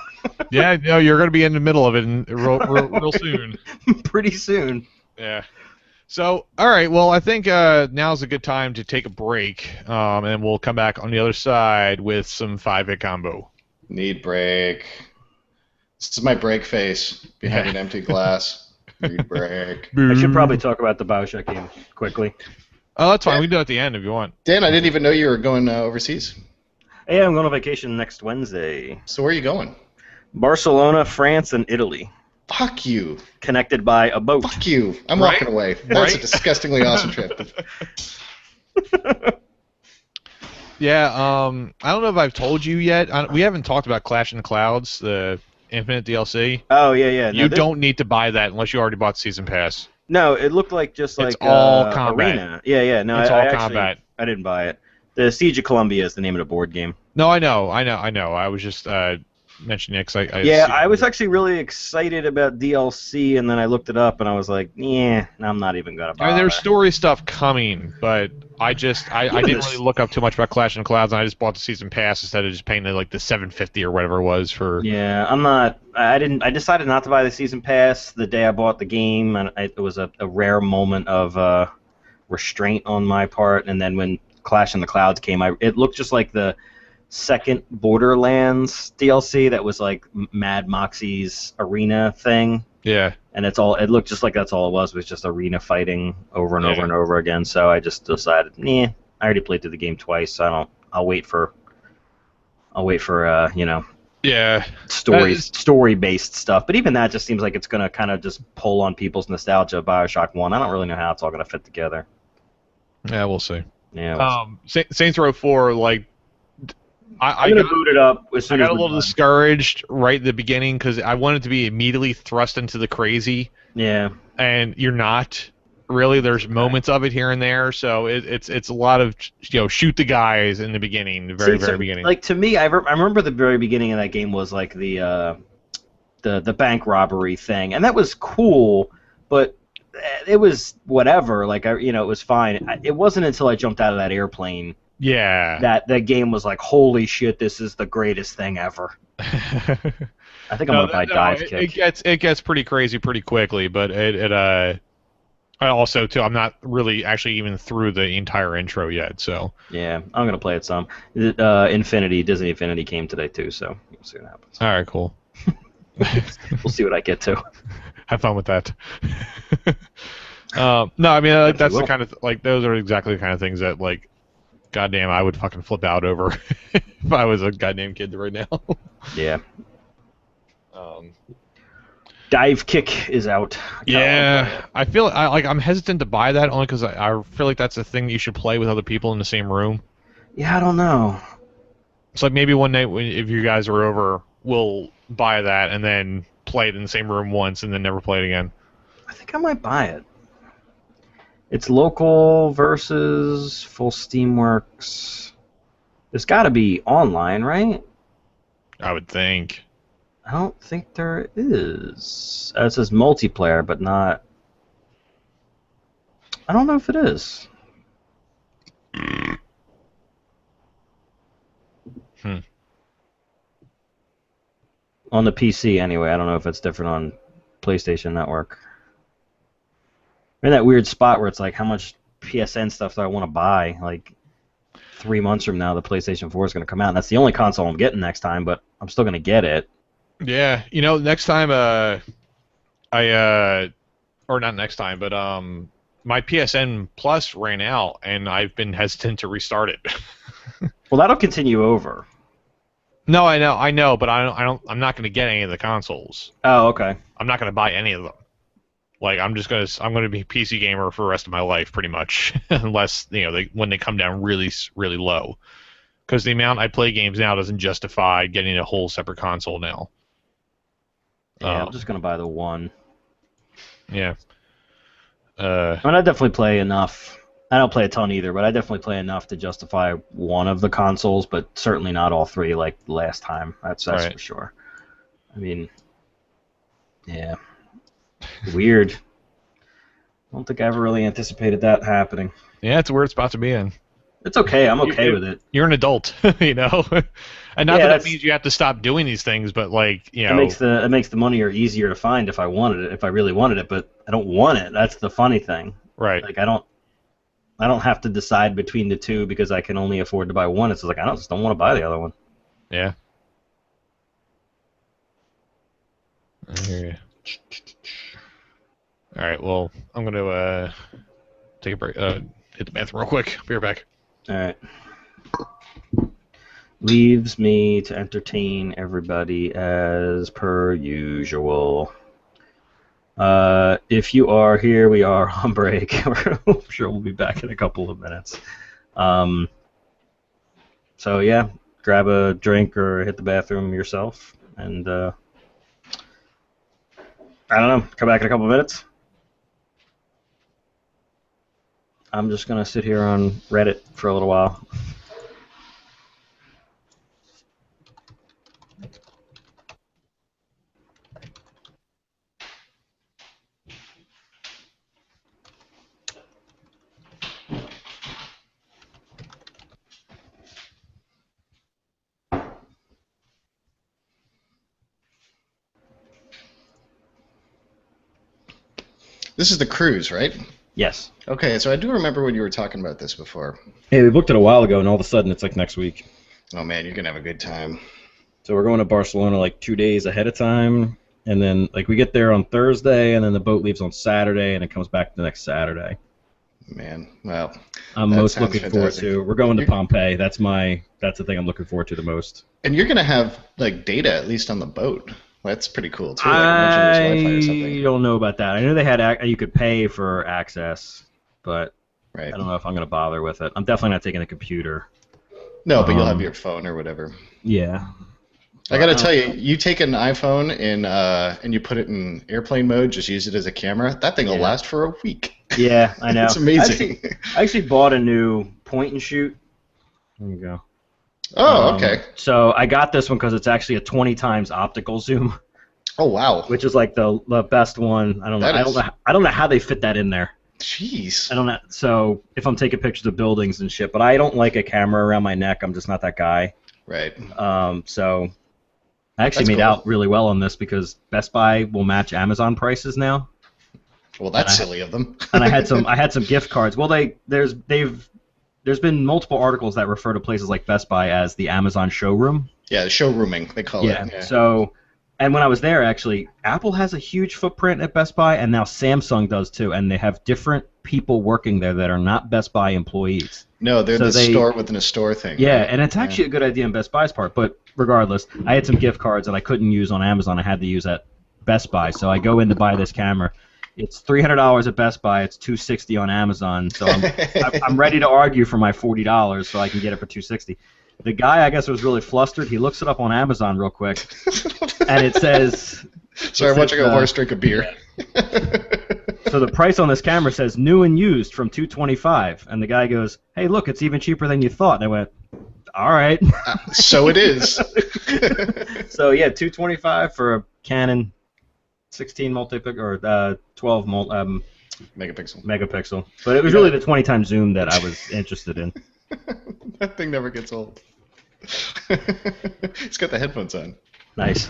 Yeah, no, you're going to be in the middle of it real soon. Pretty soon. Yeah. So, all right. Well, I think now's a good time to take a break, and then we'll come back on the other side with some 5-hit combo. Need break. This is my break face behind an empty glass. Need break. I should probably talk about the Bioshock game quickly. Oh, that's fine. We can do it at the end if you want. Dan, I didn't even know you were going overseas. Yeah, I'm going on vacation next Wednesday. So where are you going? Barcelona, France, and Italy. Fuck you. Connected by a boat. Fuck you. I'm walking away. That's a disgustingly awesome trip. Yeah, I don't know if I've told you yet. We haven't talked about Clash in the Clouds, the Infinite DLC. Oh, yeah. No, you don't need to buy that unless you already bought Season Pass. No, it looked like just like all combat. Arena. Yeah. No, it's all combat. I didn't buy it. The Siege of Columbia is the name of the board game. No, I know. I was just mentioning it because I was actually really excited about DLC, and then I looked it up, and I was like, yeah, I'm not even gonna bother. I mean, there's story stuff coming, but I didn't really look up too much about Clash in Clouds, and I just bought the season pass instead of just paying the $750 or whatever it was for. Yeah, I'm not. I decided not to buy the season pass the day I bought the game, and it was a rare moment of restraint on my part. And then when Clash in the Clouds came, it looked just like the second Borderlands DLC that was like Mad Moxie's arena thing. Yeah. And it looked just like that's all it was just arena fighting over and over and over again. So I just decided, I already played through the game twice, so I'll wait for Yeah. story-based stuff. But even that just seems like it's going to kind of just pull on people's nostalgia of Bioshock 1. I don't really know how it's all going to fit together. Yeah, we'll see. Yeah. Saints Row 4, like, I'm going to boot it up as soon as I got a little discouraged right at the beginning because I wanted to be immediately thrust into the crazy. Yeah. And you're not. Really, there's moments of it here and there, so it's a lot of shoot the guys in the beginning, the very beginning. Like to me, I remember the very beginning of that game was like the bank robbery thing, and that was cool, but it was whatever. Like it was fine. It wasn't until I jumped out of that airplane. Yeah. That game was like, holy shit, this is the greatest thing ever. I think I'm gonna buy Dive Kick. It gets pretty crazy pretty quickly, but I also, too, I'm not really actually even through the entire intro yet, so... Yeah, I'm going to play it some. Disney Infinity came today, too, so we'll see what happens. All right, cool. We'll see what I get to. Have fun with that. No, I mean, that's the kind of... Like, those are exactly the kind of things that, like, goddamn, I would fucking flip out over if I was a goddamn kid right now. Yeah. Dive Kick is out. Yeah, I feel I'm hesitant to buy that only because I feel like that's a thing that you should play with other people in the same room. Yeah, I don't know. It's like maybe one night if you guys are over, we'll buy that and then play it in the same room once and then never play it again. I think I might buy it. It's local versus full Steamworks. There's got to be online, right? I would think. I don't think there is. It says multiplayer, but not... I don't know if it is. On the PC, anyway. I don't know if it's different on PlayStation Network. We're in that weird spot where it's like, how much PSN stuff do I want to buy? Like, 3 months from now, the PlayStation 4 is going to come out. And that's the only console I'm getting next time, but I'm still going to get it. Yeah, next time, or not next time, but my PSN Plus ran out, and I've been hesitant to restart it. Well, that'll continue over. No, I know, but I'm not going to get any of the consoles. Oh, okay. I'm not going to buy any of them. Like, I'm going to be a PC gamer for the rest of my life, pretty much, unless when they come down really, really low, because the amount I play games now doesn't justify getting a whole separate console now. Yeah, I'm just going to buy the one. Yeah. I mean, I definitely play enough. I don't play a ton either, but I definitely play enough to justify one of the consoles, but certainly not all three like last time. That's right. For sure. I mean, yeah. Weird. I don't think I ever really anticipated that happening. Yeah, it's a weird spot to be in. It's okay. I'm okay with it. You're an adult, and not that means you have to stop doing these things, but like it makes the money easier to find if I wanted it, if I really wanted it, but I don't want it. That's the funny thing. Right. Like I don't have to decide between the two because I can only afford to buy one. It's like I just don't want to buy the other one. Yeah. I hear you. All right. Well, I'm gonna take a break. Hit the bathroom real quick. Be right back. All right. Leaves me to entertain everybody as per usual. If you are here, we are on break. I'm sure we'll be back in a couple of minutes. So yeah, grab a drink or hit the bathroom yourself, and I don't know. Come back in a couple of minutes. I'm just gonna sit here on Reddit for a little while. This is the cruise, right? Yes. Okay, so I do remember when you were talking about this before. Hey, we booked it a while ago, and all of a sudden it's like next week. Oh man, you're gonna have a good time. So we're going to Barcelona like 2 days ahead of time, and then like we get there on Thursday, and then the boat leaves on Saturday, and it comes back the next Saturday. Man, well, I'm that most sounds looking forward fantastic. to. We're going to Pompeii. That's the thing I'm looking forward to the most. And you're gonna have like data at least on the boat. That's pretty cool too. Like, I mentioned there's Wi-Fi or something. I don't know about that. I know they had you could pay for access, but Right. I don't know if I'm going to bother with it. I'm definitely not taking a computer. No, but you'll have your phone or whatever. Yeah. I gotta tell you, you take an iPhone and you put it in airplane mode, just use it as a camera. That thing will last for a week. Yeah, I know. It's amazing. I actually bought a new point and shoot. There you go. Oh, okay. So I got this one because it's actually a 20 times optical zoom, Oh, wow. which is like the best one. I don't know. I don't know how they fit that in there. Jeez. I don't know. So if I'm taking pictures of buildings and shit, but I don't like a camera around my neck. I'm just not that guy. Right. So I actually That's made cool. out really well on this because Best Buy will match Amazon prices now. Well, that's silly of them. And I had some gift cards. Well, there's been multiple articles that refer to places like Best Buy as the Amazon showroom. Yeah, showrooming, they call it. Yeah. So, and when I was there, actually, Apple has a huge footprint at Best Buy, and now Samsung does too. And they have different people working there that are not Best Buy employees. No, they're So the store within a store thing. Yeah, right? and it's actually a good idea on Best Buy's part. But regardless, I had some gift cards that I couldn't use on Amazon. I had to use at Best Buy. So I go in to buy this camera. It's $300 at Best Buy. It's $260 on Amazon. So I'm ready to argue for my $40 so I can get it for $260. The guy, I guess, was really flustered. He looks it up on Amazon real quick, and it says. Sorry, I'm watching a horse drink a beer. So the price on this camera says new and used from $225, and the guy goes, "Hey, look, it's even cheaper than you thought." And I went, "All right." So it is. So yeah, $225 for a Canon 16 multipixel or 12 megapixel. But it was really the 20 times zoom that I was interested in. That thing never gets old. It's got the headphones on. Nice.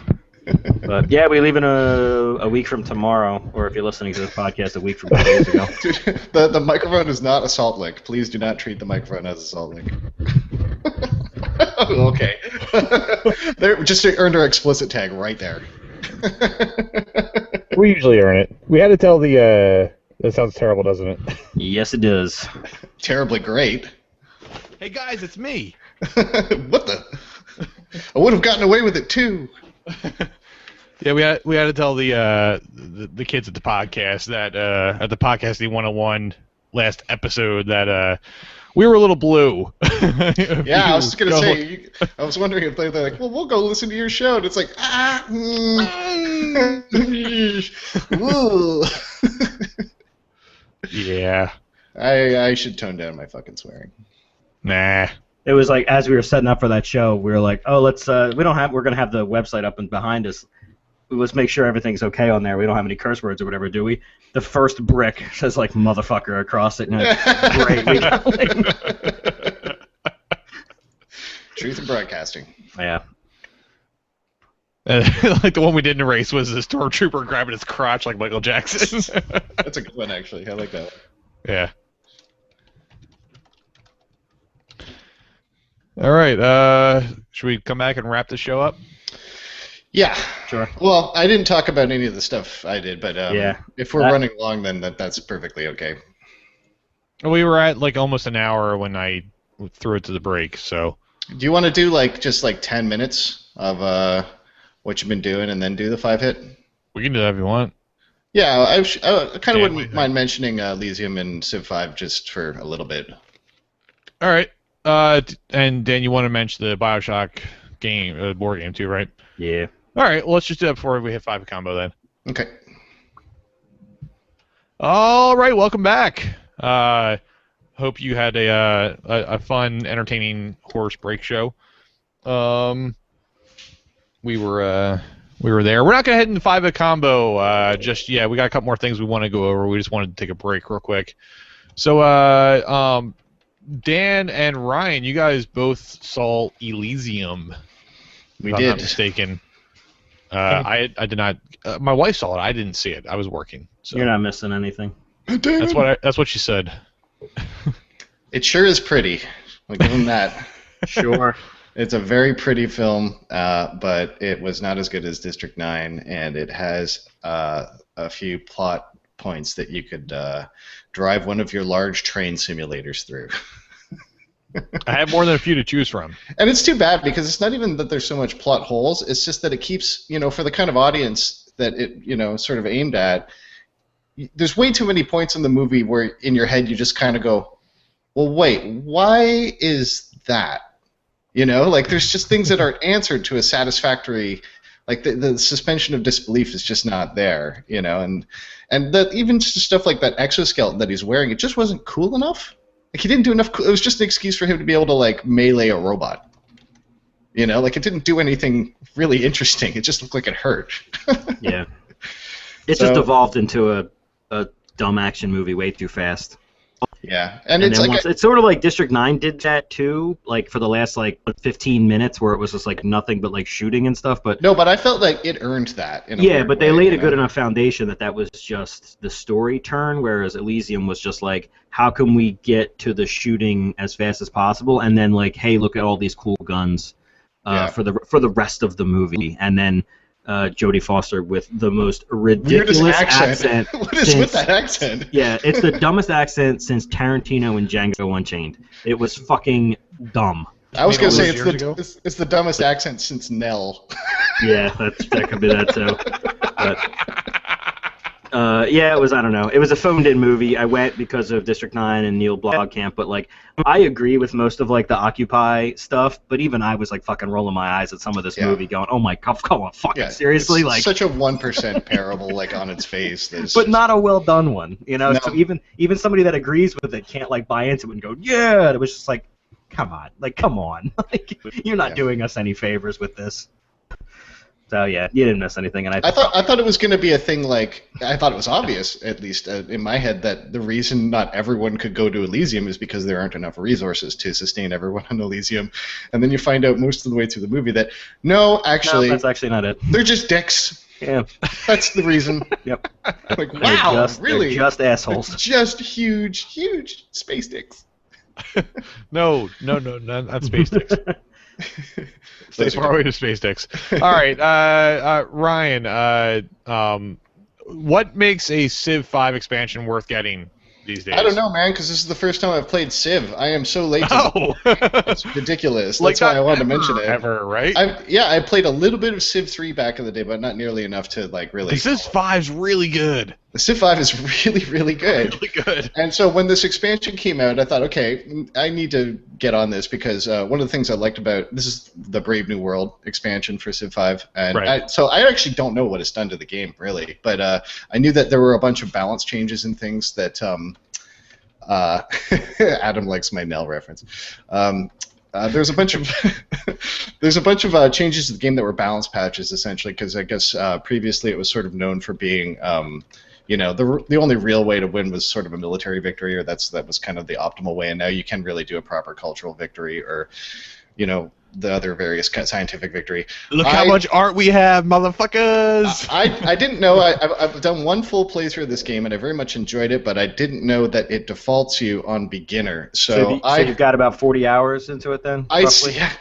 But yeah, we leave in a week from tomorrow, or if you're listening to this podcast, a week from 2 days ago. Dude, the microphone is not a salt lick. Please do not treat the microphone as a salt lick. Okay. There, just earned our explicit tag right there. We usually earn it. We had to tell the. That sounds terrible, doesn't it? Yes, it does. Terribly great. Hey guys, it's me. What the? I would have gotten away with it too. Yeah, we had to tell the kids at the podcast that at the Podcasting 101 last episode that we were a little blue. Yeah, I was just gonna say. I was wondering if they're like, well, we'll go listen to your show, and it's like, ooh. Yeah. I should tone down my fucking swearing. Nah. It was like as we were setting up for that show, we were like, "Oh, we're gonna have the website up and behind us. Let's make sure everything's okay on there. We don't have any curse words or whatever, do we?" The first brick says like "motherfucker" across it, and it's great. We got, Truth in broadcasting. yeah. Like the one we didn't erase was the stormtrooper grabbing his crotch like Michael Jackson. That's a good one, actually. I like that one. Yeah. All right. Should we come back and wrap the show up? Yeah. Sure. Well, I didn't talk about any of the stuff I did, but Yeah. if we're running long, then that's perfectly okay. We were at like almost an hour when I threw it to the break. So. Do you want to do just 10 minutes of what you've been doing, and then do the 5-hit? We can do that if you want. Yeah, I kind of Yeah, wouldn't mind mentioning Elysium and Civ 5 just for a little bit. All right. And Dan, you want to mention the Bioshock game, board game too, right? Yeah. All right. Well, let's just do that before we hit 5 combo then. Okay. All right. Welcome back. Hope you had a fun, entertaining horse break show. We were there. We're not gonna head into 5 combo just yet. We got a couple more things we want to go over. We just wanted to take a break real quick. So Dan and Ryan, you guys both saw Elysium. We if did. I'm not mistaken. I did not. My wife saw it. I didn't see it. I was working. So. You're not missing anything. That's what she said. It sure is pretty. I'll give him that. Sure. It's a very pretty film, but it was not as good as District 9, and it has a few plot points that you could drive one of your large train simulators through. I have more than a few to choose from. And it's too bad because it's not even that there's so much plot holes. It's just that it keeps, for the kind of audience that it, sort of aimed at, there's way too many points in the movie where in your head you just kind of go, well, wait, why is that? There's just things that aren't answered to a satisfactory, like the suspension of disbelief is just not there, and that even just stuff like that exoskeleton that he's wearing, it just wasn't cool enough. Like he didn't do enough. It was just an excuse for him to be able to melee a robot. It didn't do anything really interesting. It just looked like it hurt. Yeah, it just evolved into a dumb action movie way too fast. Yeah, and it's it's sort of like District 9 did that too, for the last 15 minutes where it was just nothing but shooting and stuff. But no, but I felt like it earned that. Yeah, but they laid a good enough foundation that was just the story turn, whereas Elysium was just how can we get to the shooting as fast as possible, and then hey, look at all these cool guns for the rest of the movie, and then. Jodie Foster with the most ridiculous accent. What is with that accent? Yeah, it's the dumbest accent since Tarantino and Django Unchained. It was fucking dumb. I was going to say it's the dumbest accent since Nell. Yeah, that could be that too. But, yeah, it was, I don't know. It was a phoned-in movie. I went because of District 9 and Neil Blomkamp, but I agree with most of the Occupy stuff, but even I was fucking rolling my eyes at some of this movie going, oh my god, come on, fucking seriously? It's such a 1% parable on its face. But not a well done one, No. So even somebody that agrees with it can't buy into it and go, yeah, it was just come on. You're not doing us any favors with this. So yeah, you didn't miss anything, and I thought it was going to be a thing I thought it was obvious, at least in my head, that the reason not everyone could go to Elysium is because there aren't enough resources to sustain everyone on Elysium, and then you find out most of the way through the movie that no, that's actually not it. They're just dicks. Yeah, that's the reason. Yep. Wow, really? They're just assholes. Just huge space dicks. No, not space dicks. Stay far away to space dicks. All right, Ryan. What makes a Civ 5 expansion worth getting these days? I don't know, man, because this is the first time I've played Civ. I am so late. It's ridiculous. That's why I wanted to mention it. Ever, right? I played a little bit of Civ 3 back in the day, but not nearly enough to really. The Civ 5's really good. The Civ 5 is really good. Really good. And so when this expansion came out, I thought, okay, I need to get on this because one of the things I liked about this is the Brave New World expansion for Civ 5, and right. So I actually don't know what it's done to the game really, but I knew that there were a bunch of balance changes and things that Adam likes my Nell reference. There's a bunch of changes to the game that were balance patches essentially, because I guess previously it was sort of known for being the only real way to win was sort of a military victory, or that was kind of the optimal way, and now you can really do a proper cultural victory, or the other various scientific victory. Look how much art we have, motherfuckers! I didn't know. I've done one full playthrough of this game, and I very much enjoyed it, but I didn't know that it defaults you on beginner. So you've got about 40 hours into it then?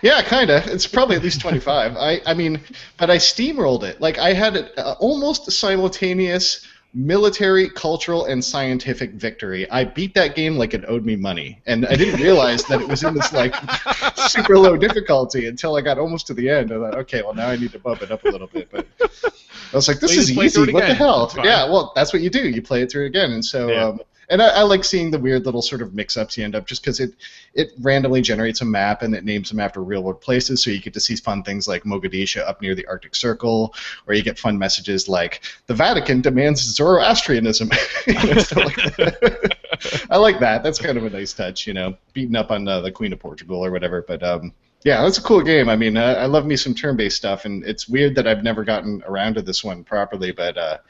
Yeah, kind of. It's probably at least 25. I mean, but I steamrolled it. I had it almost simultaneous military, cultural, and scientific victory. I beat that game like it owed me money, and I didn't realize that it was in this super low difficulty until I got almost to the end. I thought, okay, well now I need to bump it up a little bit, but I was like, this is easy. What the hell? Yeah, well, that's what you do. You play it through again, and so and I like seeing the weird little sort of mix-ups you end up, just because it randomly generates a map and it names them after real-world places, so you get to see fun things like Mogadishu up near the Arctic Circle, or you get fun messages like, the Vatican demands Zoroastrianism. I like that. That's kind of a nice touch, beating up on the Queen of Portugal or whatever, but yeah, that's a cool game. I mean, I love me some turn-based stuff, and it's weird that I've never gotten around to this one properly, but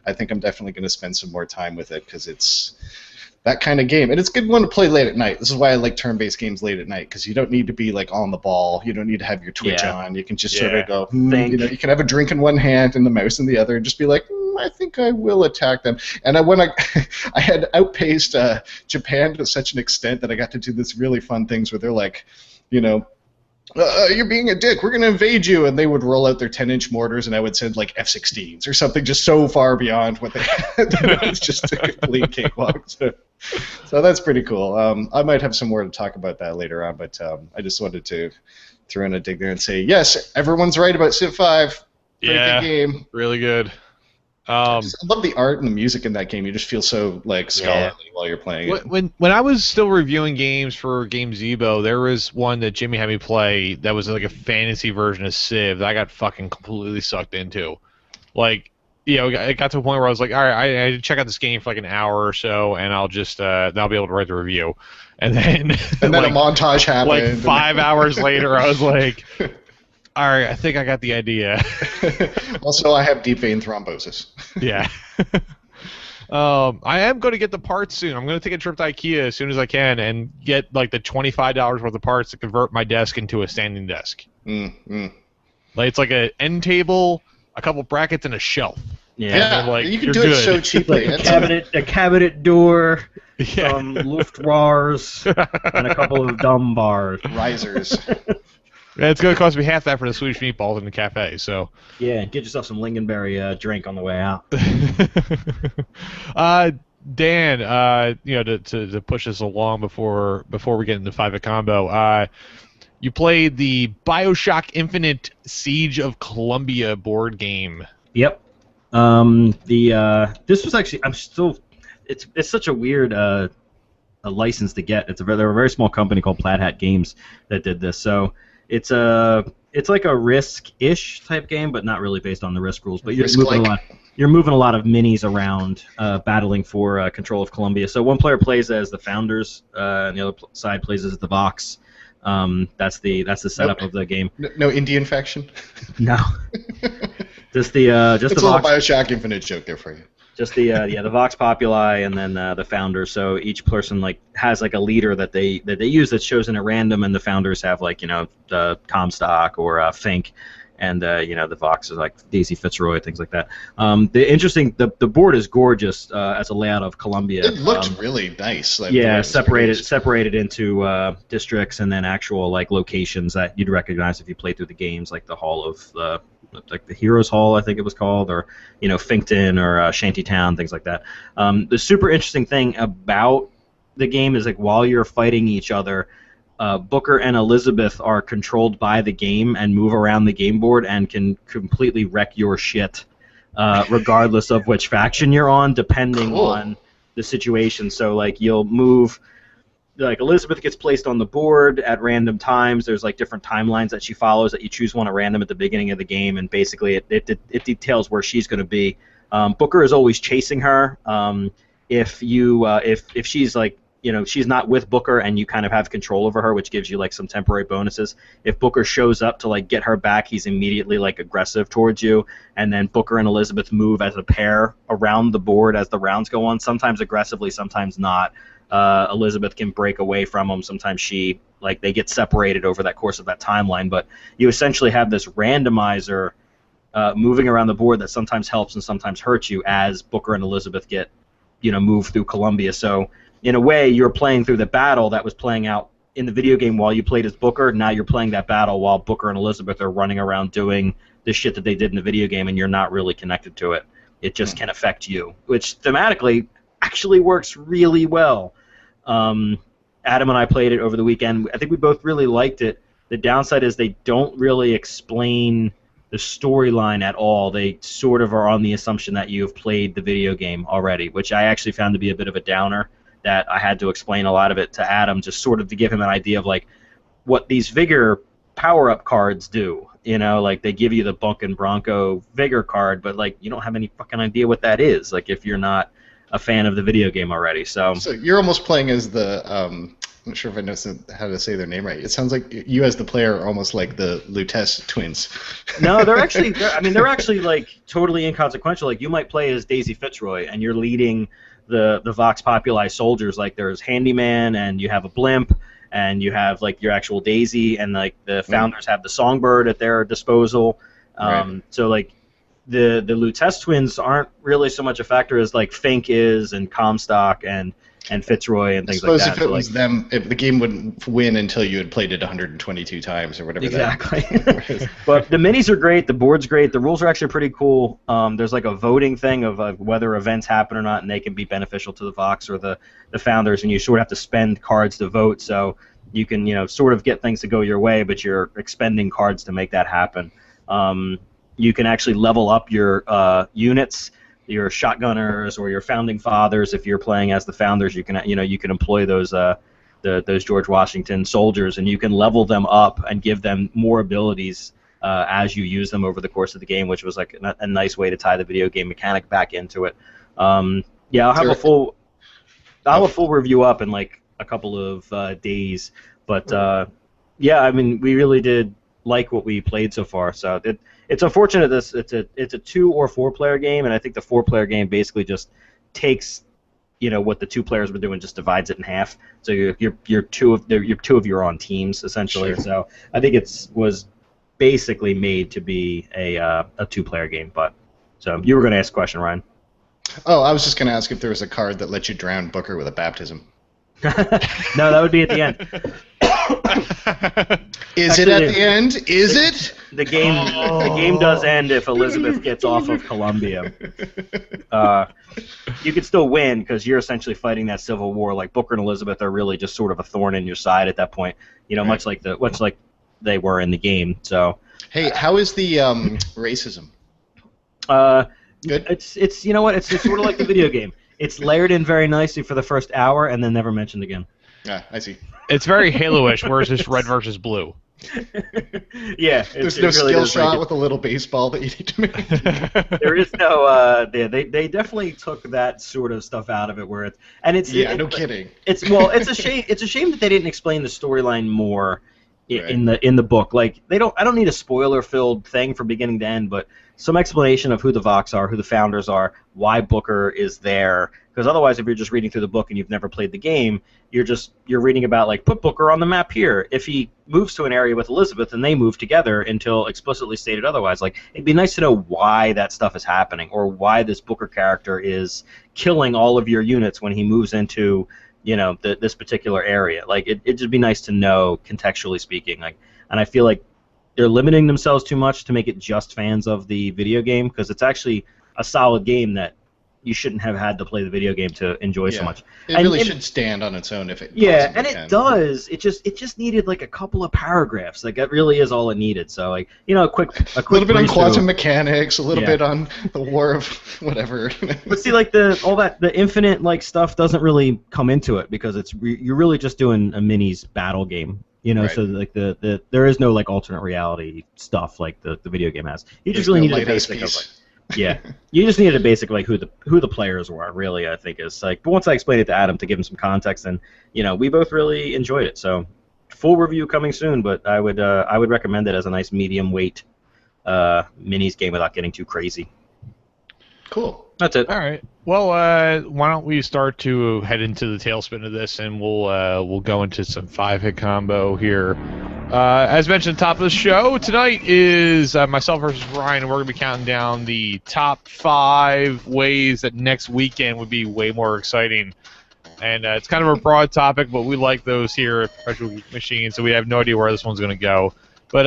I think I'm definitely going to spend some more time with it because it's that kind of game. And it's a good one to play late at night. This is why I like turn-based games late at night, because you don't need to be like on the ball. You don't need to have your Twitch on. You can just sort of go, you can have a drink in one hand and the mouse in the other, and just be like, I think I will attack them. And I had outpaced Japan to such an extent that I got to do this really fun things where they're like, you're being a dick, we're going to invade you, and they would roll out their 10-inch mortars, and I would send like F-16s or something just so far beyond what they had that it was just a complete cakewalk. So that's pretty cool. I might have some more to talk about that later on, but I just wanted to throw in a dig there and say, yes, everyone's right about Civ 5. Pretty good game. Really good. I love the art and the music in that game. You just feel so like scholarly while you're playing it. When I was still reviewing games for Game Zebo, there was one that Jimmy had me play that was like a fantasy version of Civ that I got fucking completely sucked into. Like, it got to a point where I was like, all right, I had to check out this game for like an hour or so, and I'll just then I'll be able to write the review. And then a montage happened. Like 5 hours later, I was like, all right, I think I got the idea. Also, I have deep vein thrombosis. Yeah. I am going to get the parts soon. I'm going to take a trip to IKEA as soon as I can and get like the $25 worth of parts to convert my desk into a standing desk. Like it's like an end table, a couple brackets, and a shelf. Yeah, like, you can do it so cheaply. Like a cabinet door, some Luftwars, and a couple of dumb bars. Risers. Yeah, it's going to cost me half that for the Swedish meatballs in the cafe. So yeah, get yourself some lingonberry drink on the way out. Dan, to push us along before we get into 5 at Combo, you played the Bioshock Infinite Siege of Columbia board game. Yep. This was actually it's such a weird a license to get. They're a very small company called Plaid Hat Games that did this. So it's like a Risk-ish type game, but not really based on the Risk rules. But you're moving a lot of minis around, battling for control of Columbia. So one player plays as the Founders, and the other side plays as the Vox. That's the setup of the game. No Indian faction. No. Just the it's the a little Vox. Bioshock Infinite joke there for you. Just the Vox Populi, and then the Founders. So each person has a leader that they use that's chosen at random, and the Founders have the Comstock or Fink, and the Vox is like Daisy Fitzroy, things like that. The board is gorgeous as a layout of Columbia. It looked really nice. Separated into districts, and then actual locations that you'd recognize if you played through the games, like the Hall of the Heroes Hall, I think it was called, or Finkton or Shantytown, things like that. The super interesting thing about the game is while you're fighting each other, Booker and Elizabeth are controlled by the game and move around the game board and can completely wreck your shit, regardless of which faction you're on, depending on the situation. So you'll move. Elizabeth gets placed on the board at random times. There's different timelines that she follows that you choose one at random at the beginning of the game, and basically it details where she's going to be. Booker is always chasing her. If she's she's not with Booker and you kind of have control over her, which gives you some temporary bonuses. If Booker shows up to get her back, he's immediately aggressive towards you, and then Booker and Elizabeth move as a pair around the board as the rounds go on. Sometimes aggressively, sometimes not. Elizabeth can break away from them. Sometimes they get separated over that course of that timeline. But you essentially have this randomizer moving around the board that sometimes helps and sometimes hurts you as Booker and Elizabeth get, move through Columbia. So in a way, you're playing through the battle that was playing out in the video game while you played as Booker. Now you're playing that battle while Booker and Elizabeth are running around doing the shit that they did in the video game, and you're not really connected to it. It just can affect you, which thematically actually works really well. Adam and I played it over the weekend. I think we both really liked it. The downside is they don't really explain the storyline at all. They sort of are on the assumption that you've played the video game already, which I actually found to be a bit of a downer, that I had to explain a lot of it to Adam just sort of to give him an idea of what these Vigor power-up cards do. They give you the Bunk and Bronco Vigor card, but you don't have any fucking idea what that is, if you're not a fan of the video game already. So you're almost playing as the I'm not sure if I know how to say their name right. It sounds like you as the player are almost like the Lutece twins. No, they're actually totally inconsequential. You might play as Daisy Fitzroy and you're leading the Vox Populi soldiers. Like there's Handyman, and you have a blimp, and you have like your actual Daisy, and like the founders have the Songbird at their disposal. So like the Lutece twins aren't really so much a factor as like Fink is, and Comstock and Fitzroy and things like that. I suppose if it was them, if the game wouldn't win until you had played it 122 times or whatever. Exactly. But the minis are great. The board's great. The rules are actually pretty cool. There's like a voting thing of whether events happen or not, and they can be beneficial to the Vox or the founders, and you sort of have to spend cards to vote. So you can sort of get things to go your way, but you're expending cards to make that happen. You can actually level up your units, your shotgunners or your founding fathers. If you're playing as the founders, you can employ those George Washington soldiers, and you can level them up and give them more abilities as you use them over the course of the game, which was like a nice way to tie the video game mechanic back into it. I'll have a full review up in like a couple of days, but I mean, we really did like what we played so far. So it's unfortunate it's a 2 or 4 player game, and I think the 4 player game basically just takes what the 2 players were doing, just divides it in half. So you're two of your own teams essentially. Sure. So I think it was basically made to be a 2 player game. But so you were going to ask a question, Ryan? Oh, I was just going to ask if there was a card that lets you drown Booker with a baptism. No, that would be at the end. Is it at the end? Is it? The game does end if Elizabeth gets off of Columbia. You could still win because you're essentially fighting that civil war. Like Booker and Elizabeth are really just sort of a thorn in your side at that point. Right. much like they were in the game. So. Hey, how is the racism? Good. It's sort of like the video game. It's layered in very nicely for the first hour and then never mentioned again. Yeah, I see. It's very Halo-ish, whereas it's red versus blue. Yeah. There's no skill shot with a little baseball that you need to make. There is no. They definitely took that sort of stuff out of it, where it's no kidding. It's a shame. It's a shame that they didn't explain the storyline more in the book. Like I don't need a spoiler-filled thing from beginning to end, but some explanation of who the Vox are, who the founders are, why Booker is there. Because otherwise, if you're just reading through the book and you've never played the game, you're reading about like put Booker on the map here. If he moves to an area with Elizabeth and they move together until explicitly stated otherwise, like it'd be nice to know why that stuff is happening or why this Booker character is killing all of your units when he moves into this particular area. Like it'd just be nice to know contextually speaking. Like, and I feel like they're limiting themselves too much to make it just fans of the video game, because it's actually a solid game that you shouldn't have had to play the video game to enjoy so much. It really should stand on its own if it. Yeah, and it does. It just needed like a couple of paragraphs. Like that really is all it needed. So like a quick little bit on quantum mechanics, a little bit on the war of whatever. But see, like the infinite like stuff doesn't really come into it because you're really just doing a minis battle game. Right. So like there is no like alternate reality stuff like the video game has. You just really need a basic of like. Yeah, you just needed a basic like who the players were. Really, I think is like. But once I explained it to Adam to give him some context, and we both really enjoyed it. So, full review coming soon. But I would recommend it as a nice medium weight minis game without getting too crazy. Cool. That's it. All right. Well, why don't we start to head into the tailspin of this, and we'll go into some 5-hit combo here. As mentioned at the top of the show, tonight is myself versus Ryan, and we're going to be counting down the top 5 ways that next weekend would be way more exciting. And it's kind of a broad topic, but we like those here at Perpetual Geek Machine, so we have no idea where this one's going to go. But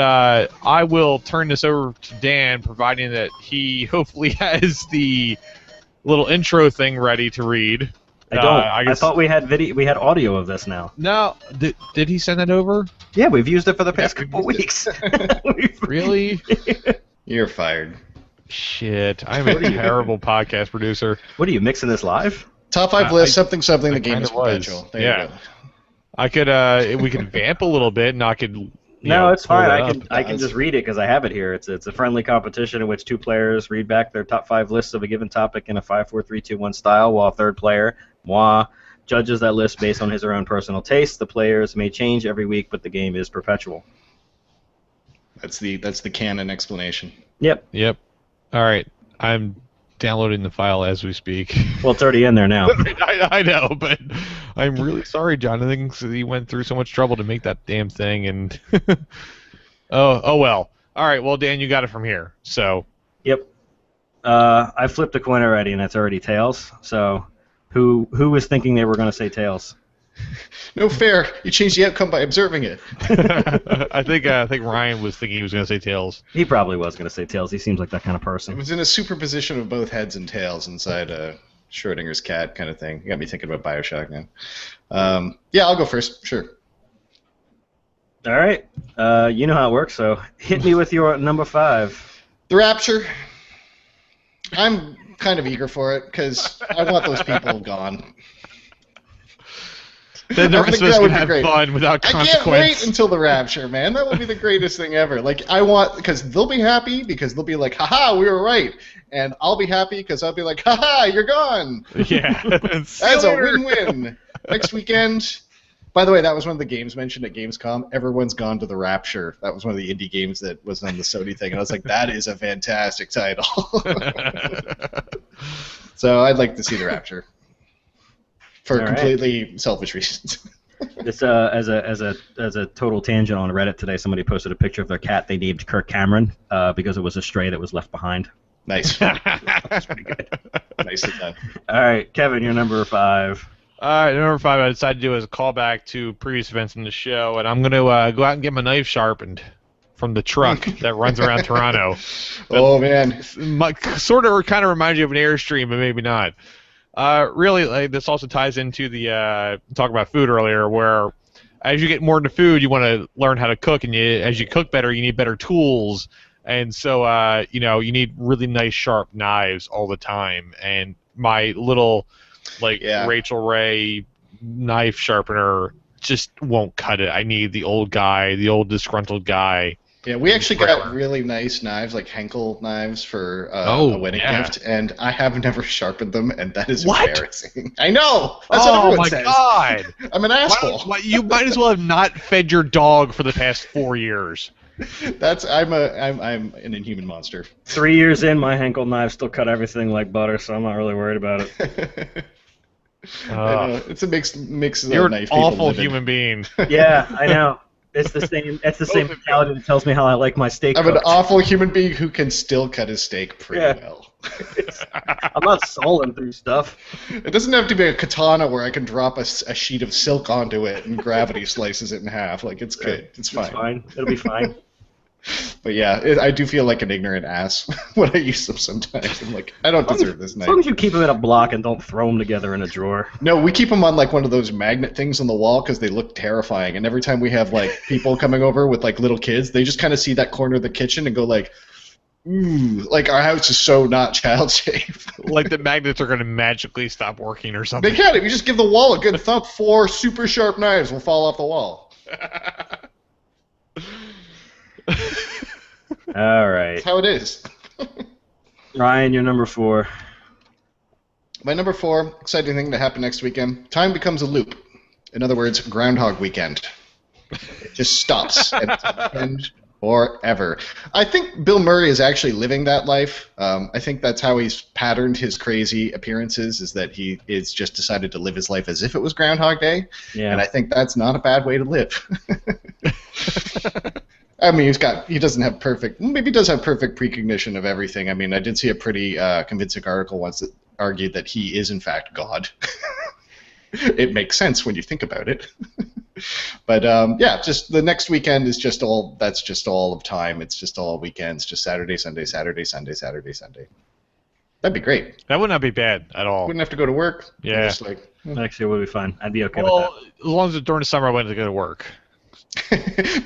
I will turn this over to Dan, providing that he hopefully has the little intro thing ready to read. I don't. I thought we had audio of this now. No, did he send that over? Yeah, we've used it for the past couple weeks. Really? You're fired. Shit, I'm a terrible podcast producer. What are you mixing this live? Top 5 list, something. The game is Perpetual. There you go. I could. We could vamp a little bit, and I could. No, it's fine. I can just read it because I have it here. It's a friendly competition in which 2 players read back their top 5 lists of a given topic in a 5, 4, 3, 2, 1 style, while a third player, moi, judges that list based on his or her own personal taste. The players may change every week, but the game is perpetual. That's the canon explanation. Yep. All right. I'm downloading the file as we speak. Well, it's already in there now. I know, but I'm really sorry, John. I think he went through so much trouble to make that damn thing, and oh well. All right, well, Dan, you got it from here. So. Yep. I flipped a coin already, and it's already tails. So, who was thinking they were going to say tails? No fair. You changed the outcome by observing it. I think Ryan was thinking he was going to say tails. He probably was going to say tails. He seems like that kind of It person. was in a superposition of both heads and tails inside Schrodinger's cat kind of thing. You got me thinking about Bioshock now. Yeah, I'll go first. Sure. All right. You know how it works, so hit me with your number 5. The Rapture. I'm kind of eager for it because I want those people gone. Then the rest of us can have fun without consequence. I can't wait until the Rapture, man. That would be the greatest thing ever. Like, I want, because they'll be happy because they'll be like, haha, we were right. And I'll be happy because I'll be like, haha, you're gone. Yeah. That's a win-win. Next weekend. By the way, that was one of the games mentioned at Gamescom. Everyone's gone to the Rapture. That was one of the indie games that was on the Sony thing. And I was like, that is a fantastic title. So I'd like to see the Rapture. For completely selfish reasons. This as a total tangent on Reddit today, somebody posted a picture of their cat they named Kirk Cameron because it was a stray that was left behind. Nice. That's pretty good. Nicely done. All right, Kevin, you're number 5. All right, number 5 I decided to do as a callback to previous events in the show, and I'm going to go out and get my knife sharpened from the truck that runs around Toronto. Oh, man. Sort of kind of reminds you of an Airstream, but maybe not. Really, like, this also ties into the talk about food earlier, where as you get more into food, you want to learn how to cook, and as you cook better, you need better tools, and so you need really nice sharp knives all the time. And my little Rachel Ray knife sharpener just won't cut it. I need the old guy, the old disgruntled guy. Yeah, we actually got really nice knives, like Henkel knives, for a wedding gift, and I have never sharpened them, and that is embarrassing. I know! That's what everyone says. God! I'm an asshole. You might as well have not fed your dog for the past 4 years. I'm an inhuman monster. 3 years in, my Henkel knives still cut everything like butter, so I'm not really worried about it. I know. It's a mix of You're knife an people awful living. human being. Yeah, I know. It's the same mentality that tells me how I like my steak I'm cooked. an awful human being who can still cut his steak pretty well. I'm not sawing through stuff. It doesn't have to be a katana where I can drop a sheet of silk onto it and gravity slices it in half. Like, it's good. It's fine. It's fine. It'll be fine. But yeah, I do feel like an ignorant ass when I use them sometimes. I'm like, I don't deserve this As knife. long as you keep them in a block and don't throw them together in a drawer. No, we keep them on like one of those magnet things on the wall because they look terrifying. And every time we have like people coming over with like little kids, they just kind of see that corner of the kitchen and go like, ooh, like our house is so not child safe. Like the magnets are going to magically stop working or something. They can. If you just give the wall a good thump, 4 super sharp knives will fall off the wall. All right. That's how it is. Ryan, you're number 4. My number 4, exciting thing to happen next weekend. Time becomes a loop. In other words, Groundhog Weekend. It just stops and it's a weekend forever. I think Bill Murray is actually living that life. I think that's how he's patterned his crazy appearances, is that he is just decided to live his life as if it was Groundhog Day. Yeah. And I think that's not a bad way to live. I mean, he doesn't have perfect, maybe he does have perfect precognition of everything. I mean, I did see a pretty convincing article once that argued that he is in fact God. It makes sense when you think about it. But yeah, just the next weekend is just all, that's just all of time. It's just all weekends, just Saturday, Sunday, Saturday, Sunday, Saturday, Sunday. That'd be great. That would not be bad at all. Wouldn't have to go to work. Yeah. Just like, Actually, it would be fine. I'd be okay with that. As long as it's during the summer, I went to go to work.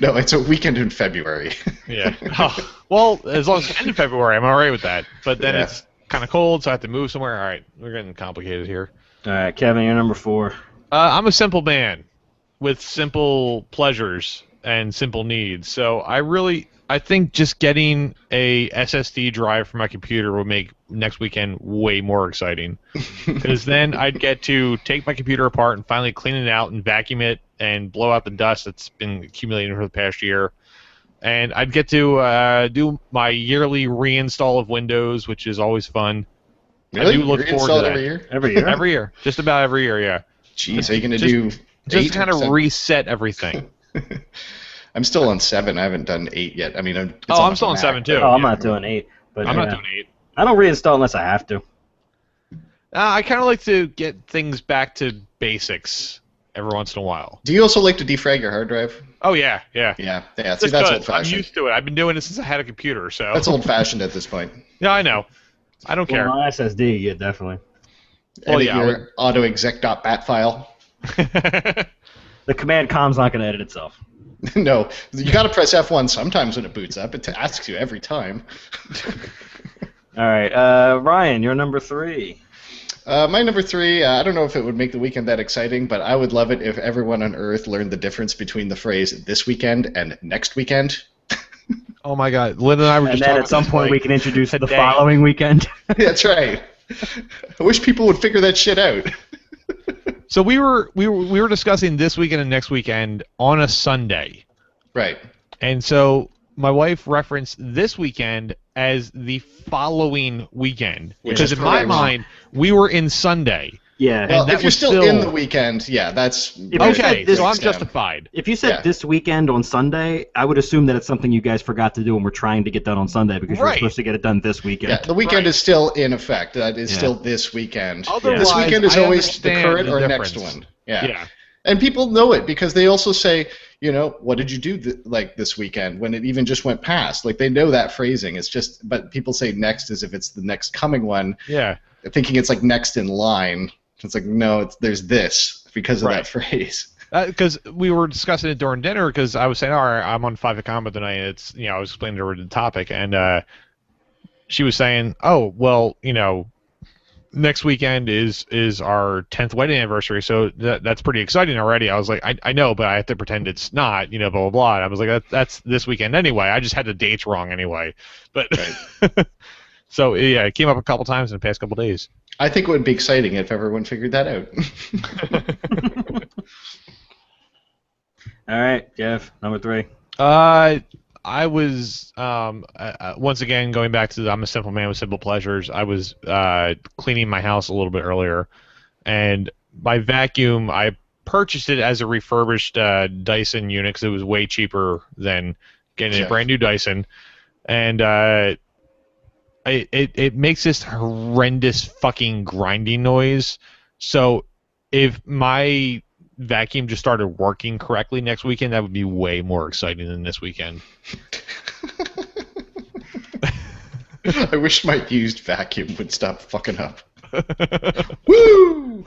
No, it's a weekend in February. Yeah. Oh, well, as long as it's in February, I'm all right with that. But then it's kind of cold, so I have to move somewhere. All right, we're getting complicated here. All right, Kevin, you're number 4. I'm a simple man with simple pleasures and simple needs. So I think just getting a SSD drive for my computer will make next weekend way more exciting. Because then I'd get to take my computer apart and finally clean it out and vacuum it and blow out the dust that's been accumulating for the past year. And I'd get to do my yearly reinstall of Windows, which is always fun. Really? I do look You forward install to it that. every year? Every year. Every year, just about every year, yeah. Jeez, are you going to Just- do Just 8? kind of reset everything. I'm still on 7. I haven't done 8 yet. I mean, I'm still on 7 too. Oh, I'm yeah. not doing 8. But I'm yeah. not doing 8. I don't reinstall unless I have to. I kind of like to get things back to basics every once in a while. Do you also like to defrag your hard drive? Oh yeah. Yeah. See, Just that's 'cause I'm old-fashioned. used to it. I've been doing it since I had a computer, so. That's old-fashioned at this point. Yeah, I know. I don't care. Well, on SSD, yeah, definitely. Well, Edit yeah, I your autoexec.bat file. The command com's not going to edit itself. No, you got to press F1 sometimes when it boots up. It asks you every time. All right, Ryan, you're number 3. My number 3, I don't know if it would make the weekend that exciting, but I would love it if everyone on Earth learned the difference between the phrase this weekend and next weekend. Oh my God, Lynn and I were And just then talking at some about point this, we like, can introduce the today. following weekend. That's right. I wish people would figure that shit out. So we were discussing this weekend and next weekend on a Sunday, Right. and so my wife referenced this weekend as the following weekend, Which because is in my correct. mind we were in Sunday. Yeah. Well, that if you're was still in still- the weekend, yeah, that's... you Okay, said this so I'm weekend. justified. If you said Yeah. this weekend on Sunday, I would assume that it's something you guys forgot to do and we're trying to get done on Sunday because you're Right. supposed to get it done this weekend. Yeah, the weekend Right. is still in effect. That is Yeah. still this weekend. Otherwise, This weekend is I always the understand current the or next difference. one. Yeah. Yeah. And people know it because they also say, you know, what did you do this weekend when it even just went past? Like they know that phrasing. It's just, but people say next as if it's the next coming one, Yeah. thinking it's like next in line. It's like no, there's this because of Right. that phrase. Because we were discussing it during dinner, because I was saying, all right, I'm on 5 at Combat tonight. It's, I was explaining to her the topic, and she was saying, oh, well, next weekend is our 10th wedding anniversary, so that's pretty exciting already. I was like, I know, but I have to pretend it's not, blah, blah, blah. And I was like, that's this weekend anyway. I just had the dates wrong anyway. But so, yeah, it came up a couple times in the past couple days. I think it would be exciting if everyone figured that out. All right, Jeff, number 3. I was once again going back to I'm a simple man with simple pleasures. I was cleaning my house a little bit earlier, and my vacuum, I purchased it as a refurbished Dyson unit because it was way cheaper than getting a Jeff. brand new Dyson, and it makes this horrendous fucking grinding noise. So if my vacuum just started working correctly next weekend, that would be way more exciting than this weekend. I wish my used vacuum would stop fucking up. Woo!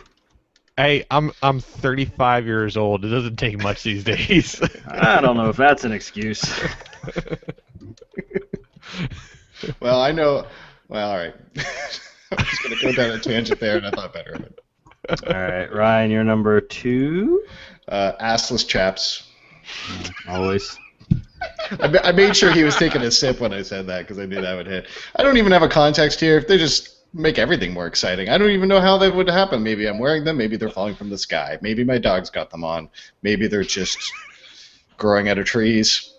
Hey, I'm 35 years old. It doesn't take much these days. I don't know if that's an excuse. Well, I know. Well, all right. I was going to go down a tangent there, and I thought better of it. All right, Ryan, you're number 2. Assless chaps. Always. I made sure he was taking a sip when I said that because I knew that would hit. I don't even have a context here. They just make everything more exciting. I don't even know how that would happen. Maybe I'm wearing them. Maybe they're falling from the sky. Maybe my dog's got them on. Maybe they're just growing out of trees.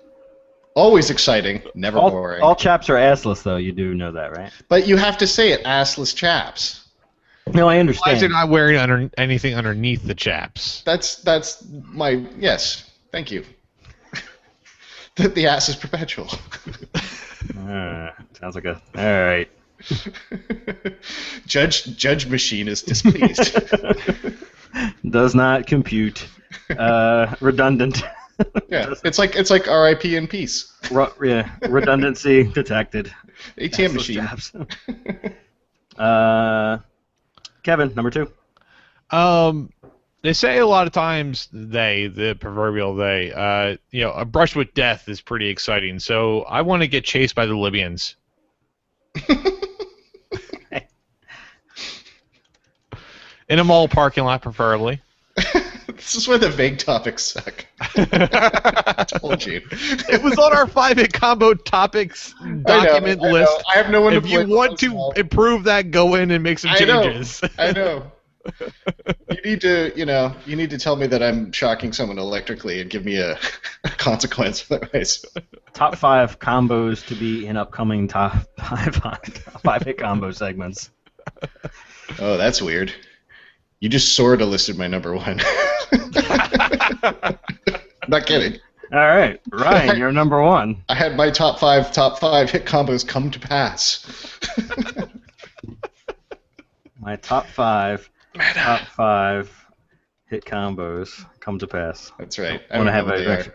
Always exciting, never boring. All chaps are assless, though. You do know that, right? But you have to say it, assless chaps. No, I Why is it understand. not wearing anything underneath the chaps? That's my yes. Thank you. The ass is perpetual. Sounds like a... All right. Judge machine is displeased. Does not compute. Redundant. Yeah, it's like R.I.P. in peace. Redundancy detected. ATM machine. Chaps. Kevin, number 2. They say a lot of times the proverbial a brush with death is pretty exciting. So I want to get chased by the Libyans. In a mall parking lot, preferably. This is where the vague topics suck. I told you. It was on our 5-hit combo topics document I know. list. I have no one If to you blame want on to small. improve that, go in and make some changes. I know. You need to tell me that I'm shocking someone electrically and give me a consequence. Otherwise, Top 5 combos to be in upcoming top 5 hit combo segments. Oh, that's weird. You just sort of listed my number one. Not kidding. All right, Ryan, you're number one. I had my top five hit combos come to pass. My top five hit combos come to pass. That's right. I want to have a.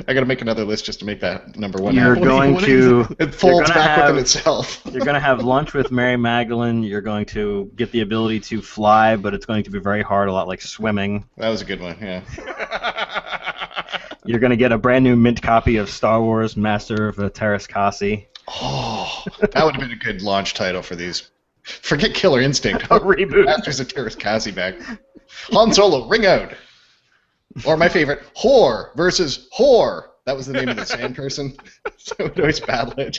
I got to make another list just to make that number one. You're going to. It folds back within itself. You're going to have lunch with Mary Magdalene. You're going to get the ability to fly, but it's going to be very hard, a lot like swimming. That was a good one, yeah. You're going to get a brand new mint copy of Star Wars Master of the Terras Kasi. Oh, that would have been a good launch title for these. Forget Killer Instinct. A reboot. Masters of Terras Kasi back. Han Solo, ring out. Or my favorite, Whore versus Whore. That was the name of the sand person. So I would always battle it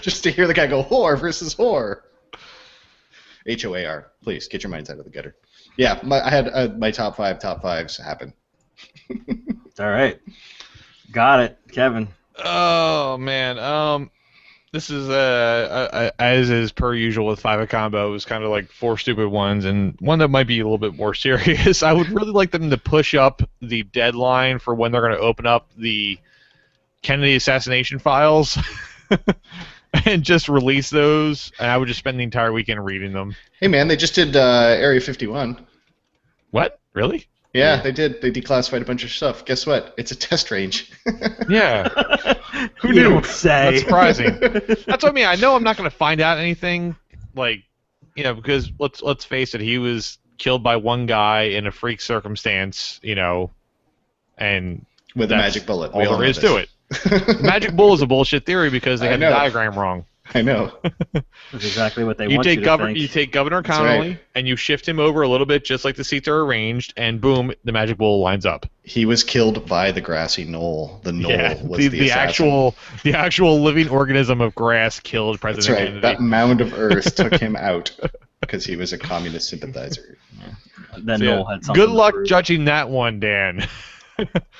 just to hear the guy go, Whore versus Whore. H-O-A-R. Please, get your minds out of the gutter. Yeah, I had my top fives happen. All right. Got it. Kevin. Oh, man. This is, as is per usual with Five a Combo, it was kind of like four stupid ones, and one that might be a little bit more serious. I would really like them to push up the deadline for when they're going to open up the Kennedy assassination files and just release those, and I would just spend the entire weekend reading them. Hey, man, they just did Area 51. What? Really? Yeah, they did. They declassified a bunch of stuff. Guess what? It's a test range. Yeah. Who knew? Don't say. That's surprising. That's what I mean. I know I'm not going to find out anything, like, because let's face it, he was killed by one guy in a freak circumstance, and with a magic bullet. All there is to it. The magic bullet is a bullshit theory because they had the diagram wrong. I know. That's exactly what they want you to think. You take Governor Connolly, and you shift him over a little bit, just like the seats are arranged, and boom, the magic bullet lines up. He was killed by the grassy knoll. The knoll was the actual living organism of grass killed President Kennedy. That mound of earth took him out because he was a communist sympathizer. That knoll had something. Good luck judging that one, Dan.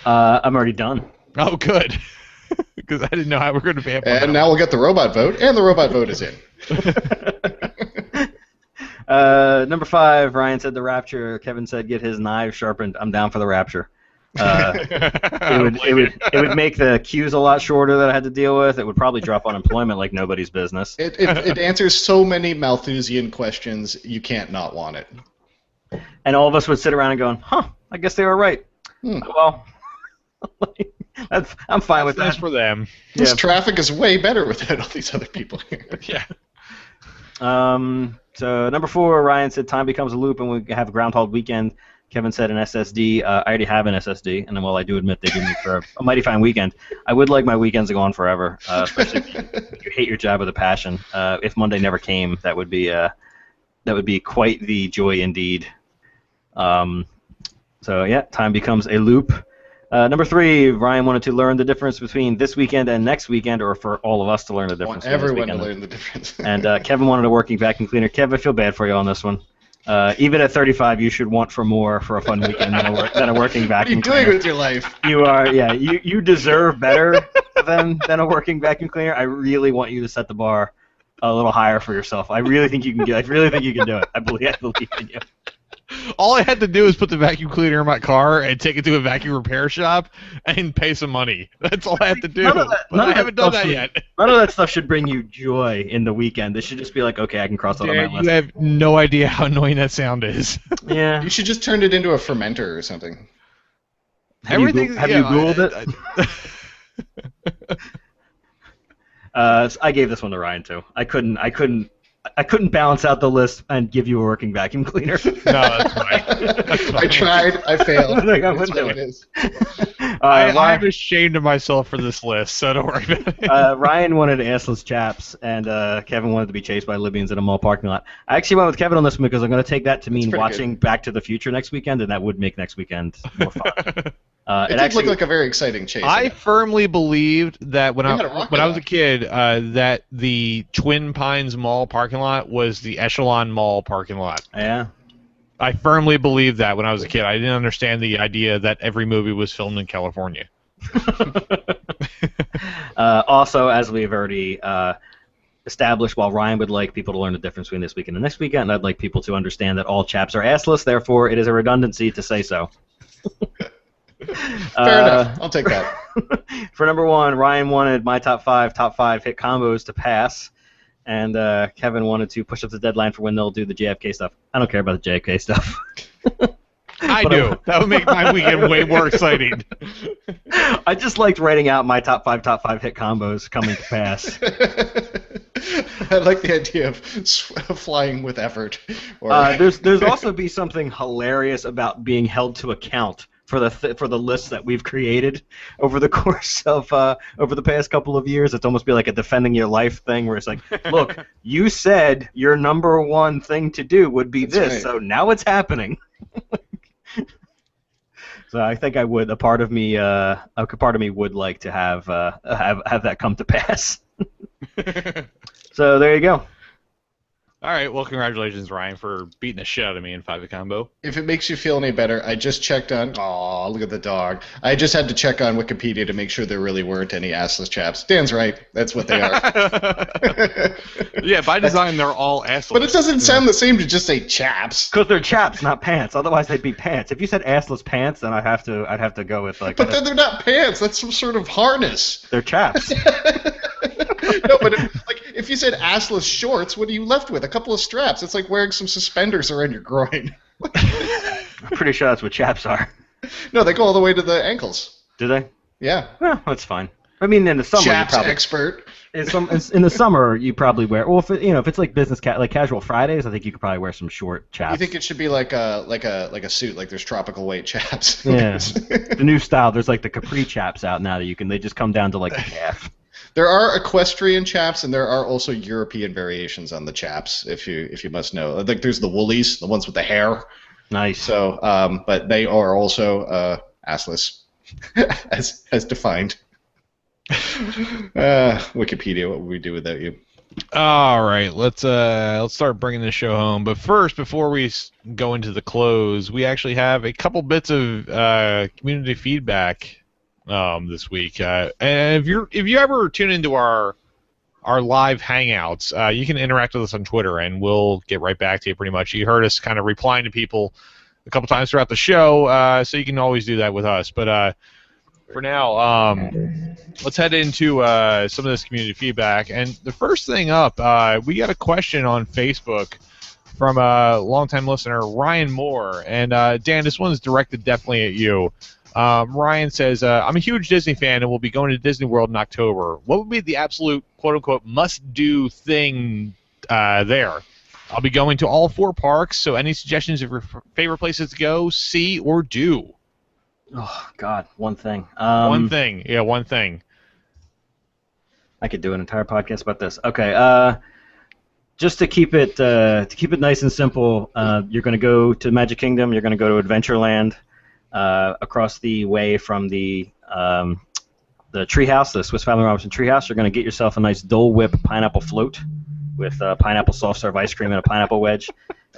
I'm already done. Oh, good. Because I didn't know how we're going to be able to. And now we'll get the robot vote, and the robot vote is in. Number 5, Ryan said the Rapture. Kevin said get his knives sharpened. I'm down for the Rapture. It would make the queues a lot shorter that I had to deal with. It would probably drop unemployment like nobody's business. It answers so many Malthusian questions, you can't not want it. And all of us would sit around and going, I guess they were right. Well, I'm fine with that. That's for them. This traffic is way better without all these other people here. Yeah. So number 4, Ryan said time becomes a loop and we have a Groundhog Weekend. Kevin said an SSD. I already have an SSD, and while I do admit they do me for a mighty fine weekend, I would like my weekends to go on forever, especially if you hate your job with a passion. If Monday never came, that would be quite the joy indeed. So yeah, time becomes a loop. Number 3, Ryan wanted to learn the difference between this weekend and next weekend, or for all of us to learn the difference. I want everyone to learn the difference. And Kevin wanted a working vacuum cleaner. Kev, I feel bad for you on this one. Even at 35, you should want for more for a fun weekend than a working vacuum cleaner. What are you doing with your life? You deserve better than a working vacuum cleaner. I really want you to set the bar a little higher for yourself. I really think you can do it. I believe in you. All I had to do is put the vacuum cleaner in my car and take it to a vacuum repair shop and pay some money. That's all I had to do. I haven't done that yet. None of that stuff should bring you joy in the weekend. It should just be like, okay, I can cross that on my list. You have no idea how annoying that sound is. Yeah. You should just turn it into a fermenter or something. Have you Googled it? I gave this one to Ryan too. I couldn't balance out the list and give you a working vacuum cleaner. No, that's fine. I tried. I failed. I wouldn't do it. I'm ashamed of myself for this list, so don't worry about it. Ryan wanted assless chaps, and Kevin wanted to be chased by Libyans in a mall parking lot. I actually went with Kevin on this one because I'm going to take that to mean watching Back to the Future next weekend, and that would make next weekend more fun. It actually looked like a very exciting chase. I firmly believed that when I was a kid, that the Twin Pines Mall parking lot was the Echelon Mall parking lot. Yeah. I firmly believed that when I was a kid. I didn't understand the idea that every movie was filmed in California. Also, as we've already established while Ryan would like people to learn the difference between this weekend and next weekend, I'd like people to understand that all chaps are assless, therefore it is a redundancy to say so. Fair enough. I'll take that. For number 1, Ryan wanted my top 5 hit combos to pass, and Kevin wanted to push up the deadline for when they'll do the JFK stuff. I don't care about the JFK stuff. I do. That would make my weekend way more exciting. I just liked writing out my top 5 hit combos coming to pass. I like the idea of flying with effort. Or there's also be something hilarious about being held to account for the lists that we've created over the course of over the past couple of years. It's almost be like a defending your life thing, where it's like, look, you said your number 1 thing to do would be this, right. So now it's happening. So I think I would. A part of me would like to have that come to pass. So there you go. All right. Well, congratulations, Ryan, for beating the shit out of me in 5 combo. If it makes you feel any better, I just checked on. Aw, look at the dog. I just had to check on Wikipedia to make sure there really weren't any assless chaps. Dan's right. That's what they are. Yeah, by design, they're all assless. But it doesn't sound the same to just say chaps. Because they're chaps, not pants. Otherwise, they'd be pants. If you said assless pants, then I'd have to go with like. But then they're not pants. That's some sort of harness. They're chaps. No, but if you said assless shorts, what are you left with? A couple of straps. It's like wearing some suspenders around your groin. I'm pretty sure that's what chaps are. No, they go all the way to the ankles. Do they? Yeah. Well, that's fine. I mean, in the summer, chaps you probably, expert. In the summer, you probably wear. Well, if it's like like casual Fridays, I think you could probably wear some short chaps. You think it should be like a suit, like there's tropical weight chaps? Yeah. The new style. There's like the capri chaps out now that they just come down to like the calf. There are equestrian chaps, and there are also European variations on the chaps, if you must know. Like there's the woolies, the ones with the hair. Nice. So, but they are also assless, as defined. Wikipedia, what would we do without you? All right, let's start bringing the show home. But first, before we go into the close, we actually have a couple bits of community feedback this week. And if you ever tune into our live hangouts, you can interact with us on Twitter, and we'll get right back to you. Pretty much, you heard us kind of replying to people a couple times throughout the show, so you can always do that with us. But for now, let's head into some of this community feedback. And the first thing up, we got a question on Facebook from a longtime listener, Ryan Moore. And Dan, this one's directed definitely at you. Ryan says, I'm a huge Disney fan and will be going to Disney World in October. What would be the absolute quote-unquote must-do thing there? I'll be going to all 4 parks, so any suggestions of your favorite places to go, see, or do? Oh, God, one thing. One thing. Yeah, one thing. I could do an entire podcast about this. Okay, just to keep it nice and simple, you're going to go to Magic Kingdom, you're going to go to Adventureland. Across the way from the treehouse, the Swiss Family Robinson treehouse, you're going to get yourself a nice Dole Whip pineapple float with pineapple soft serve ice cream and a pineapple wedge,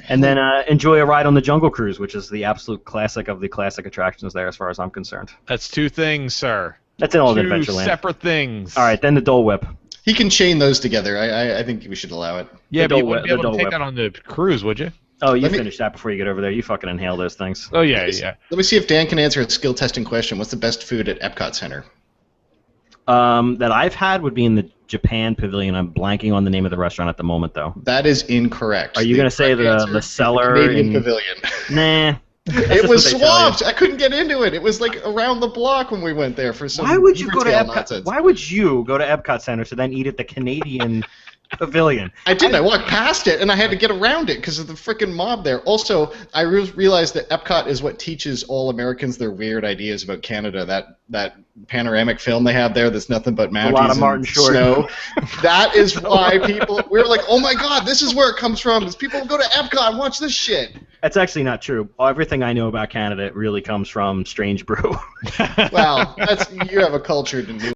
and then enjoy a ride on the Jungle Cruise, which is the absolute classic of the classic attractions there, as far as I'm concerned. That's 2 things, sir. That's in all of 2 Adventureland. Separate things. All right, then the Dole Whip. He can chain those together. I think we should allow it. Yeah, but you wouldn't be able to take that on the cruise, would you? Oh, you finish that before you get over there. You fucking inhale those things. Oh, yeah, yeah. Let me see if Dan can answer a skill testing question. What's the best food at Epcot Center? That I've had would be in the Japan Pavilion. I'm blanking on the name of the restaurant at the moment, though. That is incorrect. Are you going to say the cellar? Canadian Pavilion. Nah. It was swamped. I couldn't get into it. It was like around the block when we went there for some. Why would you go to Epcot? Nonsense. Why would you go to Epcot Center to then eat at the Canadian Pavilion? I didn't. I walked past it, and I had to get around it because of the freaking mob there. Also, I realized that Epcot is what teaches all Americans their weird ideas about Canada. That panoramic film they have there that's nothing but mountains and snow. That is why we're like, oh my god, this is where it comes from. Is people go to Epcot and watch this shit. That's actually not true. Everything I know about Canada really comes from Strange Brew. Well, you have a culture to do.